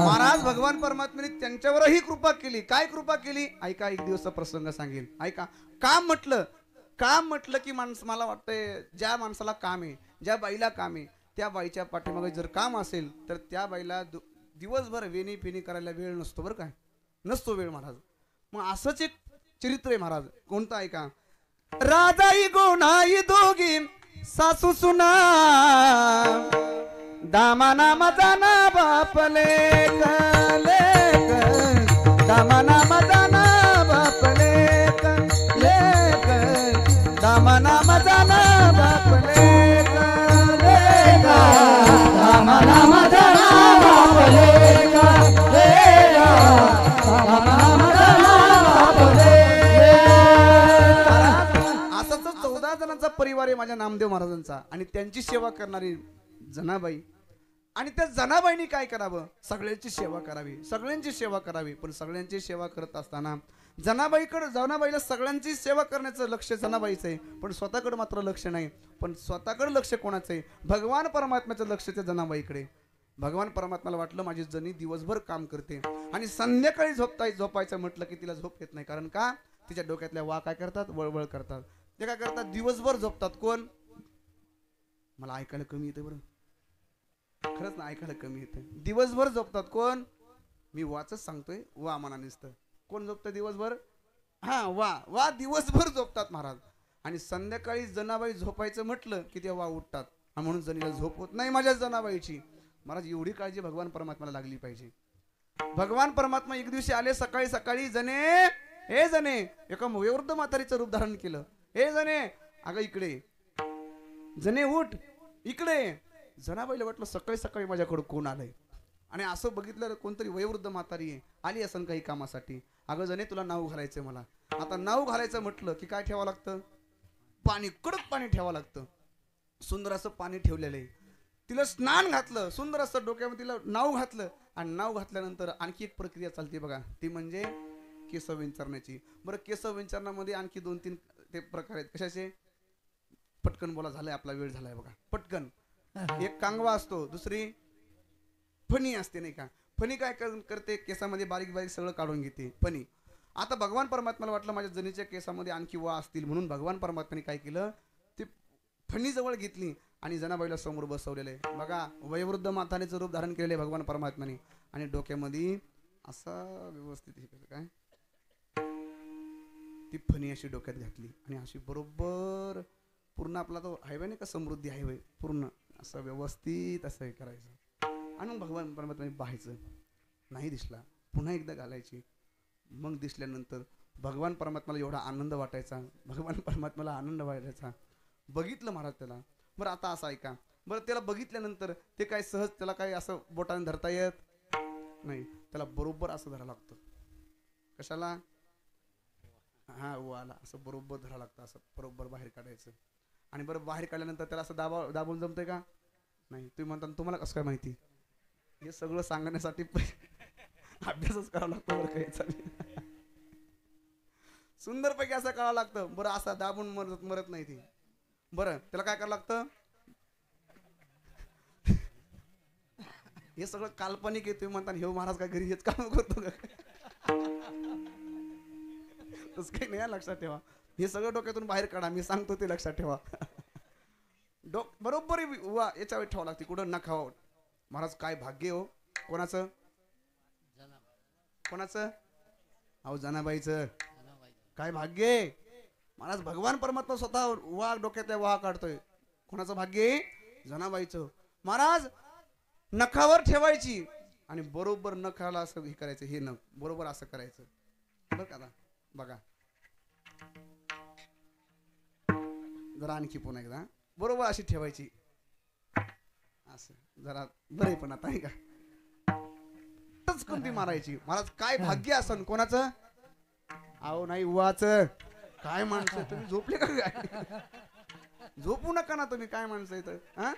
महाराज भगवान परमात्म्याने त्यांच्यावरही कृपा केली. काय कृपा केली ऐका. एक दिवसचा प्रसंग सांगेल ऐका. काम म्हटलं की माणसं, मला वाटतंय ज्या माणसाला काम आहे, ज्या बाईला काम आहे, त्या बाईच्या पाठीमागे जर काम असेल तर त्या बाईला दिवसभर वेणी फेणी करायला वेळ नसतो बरं काय, नसतो वेळ महाराज. मग असंच एक चरित्र आहे महाराज. कोणतं ऐका. राजाई गोणाई दोघी सासू सुना, दामाना मजाना बापले लेक, दामाना मजाना बापले लेक, दामाना मजाना बापले लेक, दामाना मजाना बापले लेक, दामाना मजाना बापले. असाच 14 जणांचा परिवार आहे माझ्या नामदेव महाराजांचा. आणि त्यांची सेवा करणारी जनाबाई. आणि त्या जनाबाईंनी काय करावं, सगळ्यांची सेवा करावी, सगळ्यांची सेवा करावी. पण सगळ्यांची सेवा करत असताना जनाबाईला सगळ्यांची सेवा करण्याचं लक्ष जनाबाईचं आहे, पण स्वतःकडे मात्र लक्ष नाही. पण स्वतःकडे लक्ष कोणाचं आहे, भगवान परमात्म्याचं लक्ष त्या जनाबाईकडे. भगवान परमात्म्याला वाटलं माझी जनी दिवसभर काम करते आणि संध्याकाळी झोपायचं म्हटलं की तिला झोप येत नाही. कारण का तिच्या डोक्यातल्या वा काय करतात, वळवळ करतात. ते काय करतात, दिवसभर झोपतात. कोण, मला ऐकायला कमी येते बरं, खरंच ना ऐकायला कमी येते. दिवसभर झोपतात. कोण, मी वाचच सांगतोय, वा मना नुसतं. कोण झोपतं दिवसभर, हा वा दिवसभर झोपतात महाराज. आणि संध्याकाळी जनाबाई झोपायचं म्हटलं की तेव्हा उठतात. म्हणून जनीला झोप होत नाही माझ्या जनाबाईची. महाराज एवढी काळजी भगवान परमात्म्याला लागली पाहिजे. भगवान परमात्मा एक दिवशी आले सकाळी. जने एका वयोवृद्ध म्हातारीचं रूप धारण केलं. हे जने, अगं इकडे. जने उठ इकडे. जनाबाईला वाटलं सकाळी माझ्याकडे कोण आलंय. आणि असं बघितलं कोणतरी वयोवृद्ध म्हातारी आहे, आली असं काही कामासाठी. अगं जने तुला नाव घालायचंय मला. आता नाव घालायचं म्हटलं की काय ठेवावं लागतं, पाणी, कडक पाणी ठेवावं लागतं. सुंदर असं पाणी ठेवलेलं आहे. तिला स्नान घातलं, सुंदर असं डोक्यामध्ये तिला नाव घातलं. आणि नाव घातल्यानंतर आणखी एक प्रक्रिया चालते बघा, ती म्हणजे केस विंचरण्याची. बरं केस विंचरण्यामध्ये आणखी 2-3 ते प्रकार आहेत. कशाचे, पटकन बोला, झालाय आपला वेळ झालाय बघा, पटकन. एक कांगवा असतो, दुसरी फणी असते नाही का. फणी काय करते, केसामध्ये बारीक बारीक सगळं काढून घेते फणी. आता भगवान परमात्म्याला वाटलं माझ्या जनीच्या केसामध्ये आणखी वा असतील, म्हणून भगवान परमात्म्याने काय केलं, ती फणी जवळ घेतली आणि जनाबाईला समोर बसवलेलं आहे बघा. वयोवृद्ध म्हातारीचं रूप धारण केलेलं आहे भगवान परमात्म्याने. आणि डोक्यामध्ये असा व्यवस्थित काय ती फणी अशी डोक्यात घातली आणि अशी बरोबर पूर्ण आपला तो हायवे नाही का, समृद्धी हायवे, पूर्ण असं व्यवस्थित असं हे करायचं. आणि मग भगवान परमात्म्याने पाहायचं, नाही दिसला, पुन्हा एकदा घालायची. मग दिसल्यानंतर भगवान परमात्म्याला एवढा आनंद वाटायचा, भगवान परमात्म्याला आनंद वाटायचा. बघितलं महाराज त्याला. बरं आता असं ऐका, बरं त्याला बघितल्यानंतर ते काय सहज त्याला काय असं बोटाने धरता येत नाही, त्याला बरोबर असं धरावं लागतं. कशाला, हा आला असं बरोबर धरा लागतं, असं बरोबर बाहेर काढायचं. आणि बरं बाहेर काढल्यानंतर त्याला असं दाबून जमतंय का नाही? तुम्ही म्हणता तुम्हाला कसं काय माहिती? हे सगळं सांगण्यासाठी अभ्यासच करावा लागतो बरं काही. सुंदरपैकी असं करावं लागतं. बरं असं दाबून मरत नाही ती. बरं त्याला काय करावं लागतं? हे सगळं काल्पनिक आहे. तुम्ही म्हणता हे महाराज काय घरी हेच काम करतो का? तसं काही नाही, लक्षात ठेवा. हे सगळं डोक्यातून बाहेर काढा, मी सांगतो ते लक्षात ठेवा. बरोबर याच्यावर ठेवावं लागते. कुठं नखावं. महाराज काय भाग्य हो कोणाचं? कोणाचं? अहो जनाबाईचं. काय भाग्य महाराज, भगवान परमात्मा स्वतः वाघ डोक्यातल्या वाह काढतोय. कोणाचं भाग्य? जनाबाईचं. महाराज नखावर ठेवायची आणि बरोबर नखाला असं हे करायचं. हे नख बरोबर असं करायचं बरं का. बघा जरा आणखी पुन्हा एकदा बरोबर अशी ठेवायची असं जरा बरे. पण आता का कोणती मारायची? महाराज काय भाग्य असन कोणाचं? अहो नाही उवाच. काय माणसं तुम्ही झोपले का काय? झोपू नका ना तुम्ही. काय माणसं इथं हा?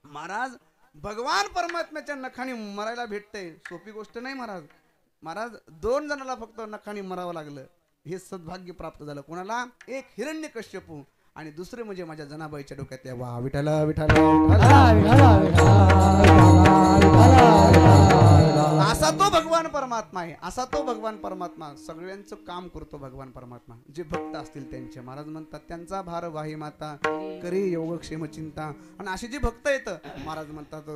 महाराज भगवान परमात्म्याच्या नखाने मरायला भेटतंय, सोपी गोष्ट नाही महाराज. महाराज 2 जणाला फक्त नखाने मरावं लागलं. हे सद्भाग्य प्राप्त झालं. कोणाला? एक हिरण्यकश्यपू आणि दुसरे म्हणजे माझ्या जनाबाईच्या डोक्यात वा विठाला विठाला. असा तो भगवान परमात्मा आहे. असा तो भगवान परमात्मा सगळ्यांचं काम करतो. भगवान परमात्मा जे भक्त असतील त्यांचे महाराज म्हणतात त्यांचा भार वाही माता करी योगक्षेम चिंता. आणि असे जे भक्त आहेत महाराज म्हणतात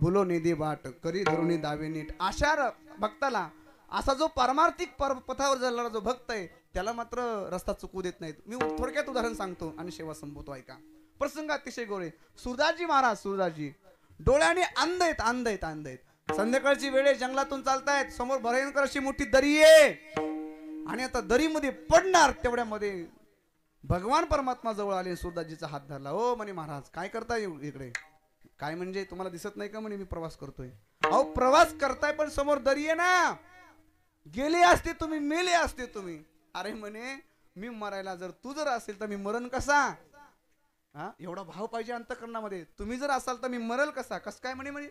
भुलो निधी बाट करी धरुणी दावे नीट. अशा भक्ताला असा जो पारमार्थिक पथावर चालणारा जो भक्त आहे त्याला मात्र रस्ता चुकू देत नाहीत. मी थोडक्यात उदाहरण सांगतो आणि सेवा संपवतो. ऐका प्रसंग अतिशय गोळे. सुरदासजी महाराज सुरदासजी डोळ्याने अंध आहेत. अंध आहेत अंध आहेत. संध्याकाळची वेळ जंगलातून चालतायत. समोर भयंकर अशी मोठी दरी आहे आणि आता दरीमध्ये पडणार तेवढ्यामध्ये भगवान परमात्मा जवळ आले. सुरदासजीचा हात धरला. ओ म्हणे महाराज काय करताय इकडे? काय म्हणजे तुम्हाला दिसत नाही का? म्हणे मी प्रवास करतोय. अहो प्रवास करताय पण समोर दरी आहे ना. गेले असते तुम्ही, मेले असते तुम्ही. अरे म्हणे मी मरायला जर तू जर असेल तर मी मरण कसा? हा एवढा भाव पाहिजे अंतःकरणामध्ये. तुम्ही जर असाल तर मी मरल कसा? कस काय म्हणे? म्हणे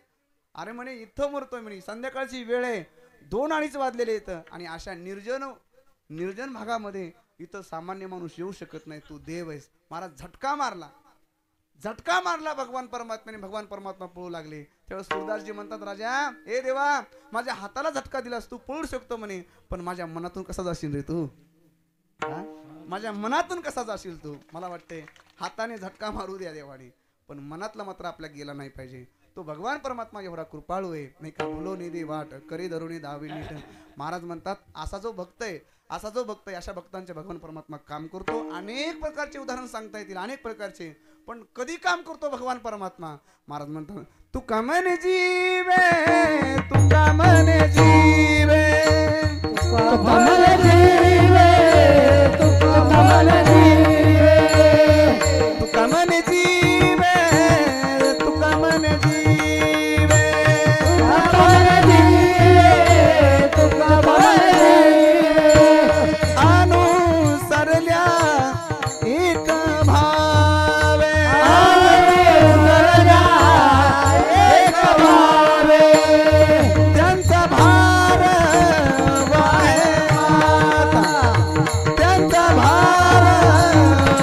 अरे म्हणे इथं मरतोय म्हणे. संध्याकाळची वेळ आहे, 2-2:30 वाजलेले इथं आणि अशा निर्जन भागामध्ये इथं सामान्य माणूस येऊ शकत नाही. तू देव आहेस. महाराज झटका मारला भगवान परमात्म्याने. भगवान परमात्मा पळू लागले. तेव्हा सुरदासजी म्हणतात राजा ए देवा माझ्या हाताला झटका दिलास तू पळू शकतो म्हणे, पण माझ्या मनातून कसा जाशील रे तू? माझ्या मनातून कसा जाशील तू? मला वाटते हाताने झटका मारू द्या देवाने, पण मनातला मात्र आपल्या गेला नाही पाहिजे. तो भगवान परमात्मा एवढा कृपाळू आहे नाही का. भुलो निधी वाट करी धरुणी दावी नीट. महाराज म्हणतात असा जो भक्त आहे अशा भक्तांचे भगवान परमात्मा काम करतो. अनेक प्रकारचे उदाहरण सांगता येतील, अनेक प्रकारचे. पण कधी काम करतो भगवान परमात्मा? महाराज म्हणतात तू का म्हणे जीवे, तू का म्हणे जीवे, तू का म्हणे जीवे, तू का म्हणे जीवे, तू का म्हणे जीवे, तू का म्हणे जीवे, तू का म्हणे अनुसरल्या एक भावे, अनुसरल्या एक भावे, त्यांचा भार वाहे माता, त्यांचा भार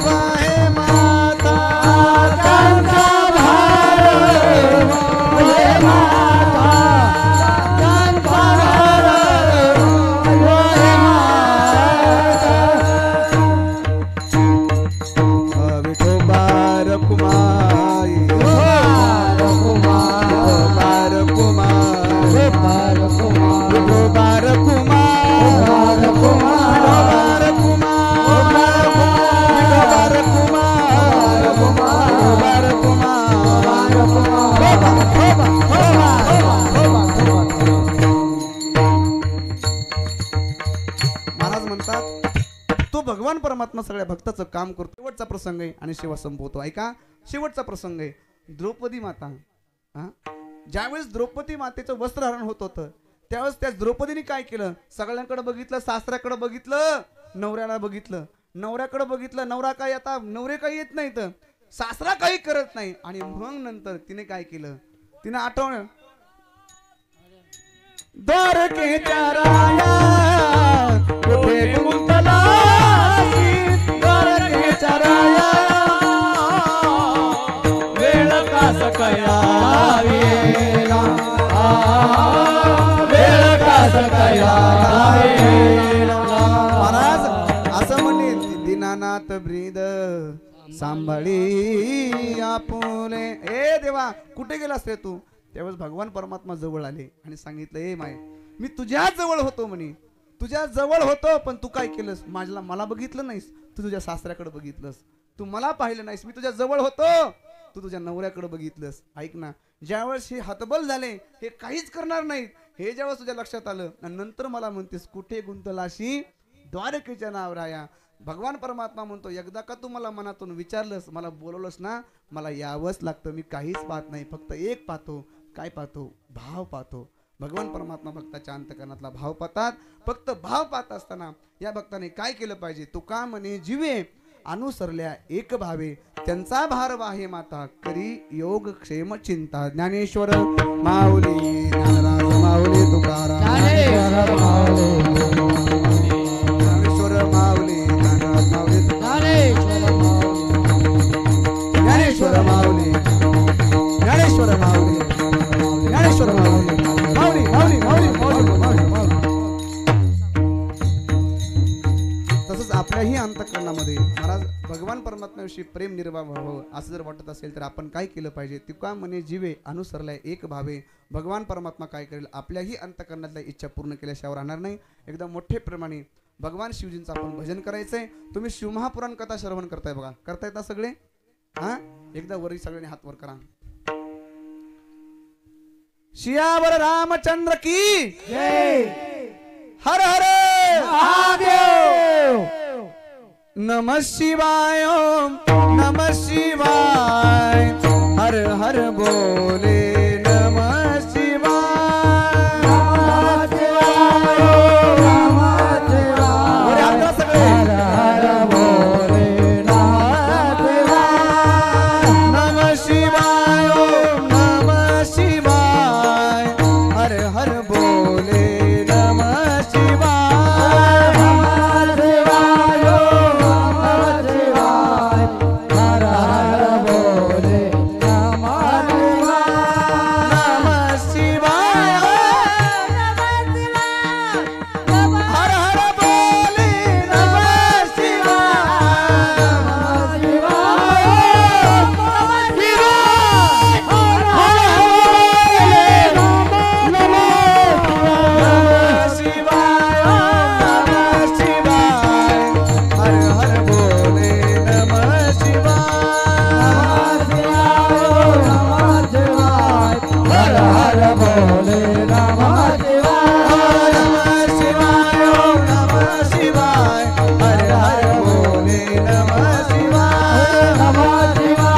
वाहे माता, त्यांचा भार वाहे माता, त्यांचा भार वाहे माता. विठोबार कुमाई, विठोबार कुमार, विठोबार कुमार, विठोबार कुमार, विठोबार कुमार, विठोबार कुमार, विठोबार महाराज म्हणतात तो भगवान परमात्मा सगळ्या भक्ताचं काम करतो. शेवटचा प्रसंग आहे आणि सेवा संपवतो. ऐका शेवटचा प्रसंग आहे. द्रौपदी माता ज्यावेळेस द्रौपदी मातेचं वस्त्रहरण होत होतं त्यावेळेस त्या द्रौपदीने काय केलं? सगळ्यांकडे बघितलं, सासऱ्याकडे बघितलं, नवऱ्याला बघितलं, नवऱ्याकडे बघितलं, नवरा काही आता नवरे काही येत नाहीत, सासरा काही करत नाही. आणि मग नंतर तिने काय केलं, तिने आठवण द्वारकेच्या राया कुठे गुंतलासी, द्वारकेच्या राया वेळ कास कया वेला, वेळ कास कया वेला. महाराज असं म्हणे, दीनानाथ ब्रीद सांभाळी आपुले. ए देवा कुठे गेलास रे तू? त्यावेळेस भगवान परमात्मा जवळ आले आणि सांगितलं, ए माय मी तुझ्या जवळ होतो म्हणे, तुझ्या जवळ होतो, पण तू काय केलंस, मला बघितलं नाहीस, तू तुझ्या सासऱ्याकडे बघितलंस, तू मला पाहिलं नाहीस. मी तुझ्या जवळ होतो, तू तुझ्या नवऱ्याकडे बघितलंस. ऐक ना, ज्यावेळेस हे हतबल झाले, हे काहीच करणार नाहीत, हे ज्यावेळेस तुझ्या लक्षात आलं आणि नंतर मला म्हणतेस कुठे गुंतलाशी, द्वारकेच्या नावराया. भगवान परमात्मा म्हणतो, एकदा का तू मला मनातून विचारलंस, मला बोलवलंस ना, मला यावंच लागतं. मी काहीच पाहत नाही, फक्त एक पाहतो. काय पाहतो? भाव पाहतो. भगवान परमात्मा भक्ताच्या अंतकरणातला भाव पाहतात. फक्त भाव पाहत असताना या भक्ताने काय केलं पाहिजे? तुका म्हणे जीवे अनुसरल्या एक भावे, त्यांचा भार वाहे माता, करी योग क्षेम चिंता. ज्ञानेश्वर माऊली, ज्ञानराज माऊली तुकाराम, ज्ञानेश्वर माऊली, ज्ञानराज माऊली, ज्ञानेश्वर माऊली, ज्ञानेश्वर माऊली, ज्ञानेश्वर माऊली, माऊली माऊली माऊली माऊली माऊली. तसंच आपल्याही अंतःकरणामध्ये महाराज भगवान परमात्म्याविषयी प्रेम निर्माण व्हावं असं जर वाटत असेल तर आपण काय केलं पाहिजे? तुका म्हणे जीवे अनुसरलाय एक भावे. भगवान परमात्मा काय करेल? आपल्याही अंतःकरणातल्या इच्छा पूर्ण केल्याशिवाय राहणार नाही. एकदम मोठे प्रमाणे भगवान शिवजींचं आपण भजन करायचंय. तुम्ही शिवमहापुराण कथा श्रवण करताय बघा, करतायत ना सगळे? हा, एकदा वरी सगळ्यांनी हात वर करा. शियावर रामचंद्र की जय. हर हर महादेव. नमः शिवाय, ओम नमः शिवाय, हर हर बोले नमः शिवाय, नमः शिवाय, नमः शिवाय, हर हर बोले नमः शिवाय, नमः शिवाय, ओम नमः शिवाय, हर हर बोले नमः शिवाय, नमः शिवाय, नमः शिवाय, हर हर बोले नमः शिवाय, नमः शिवाय, हर हर बोले नमः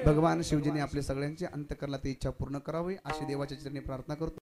भगवान शिवजीने आपल्या सगळ्यांची अंतःकरणातील इच्छा पूर्ण करावी अशी देवाच्या चरणी प्रार्थना करतो.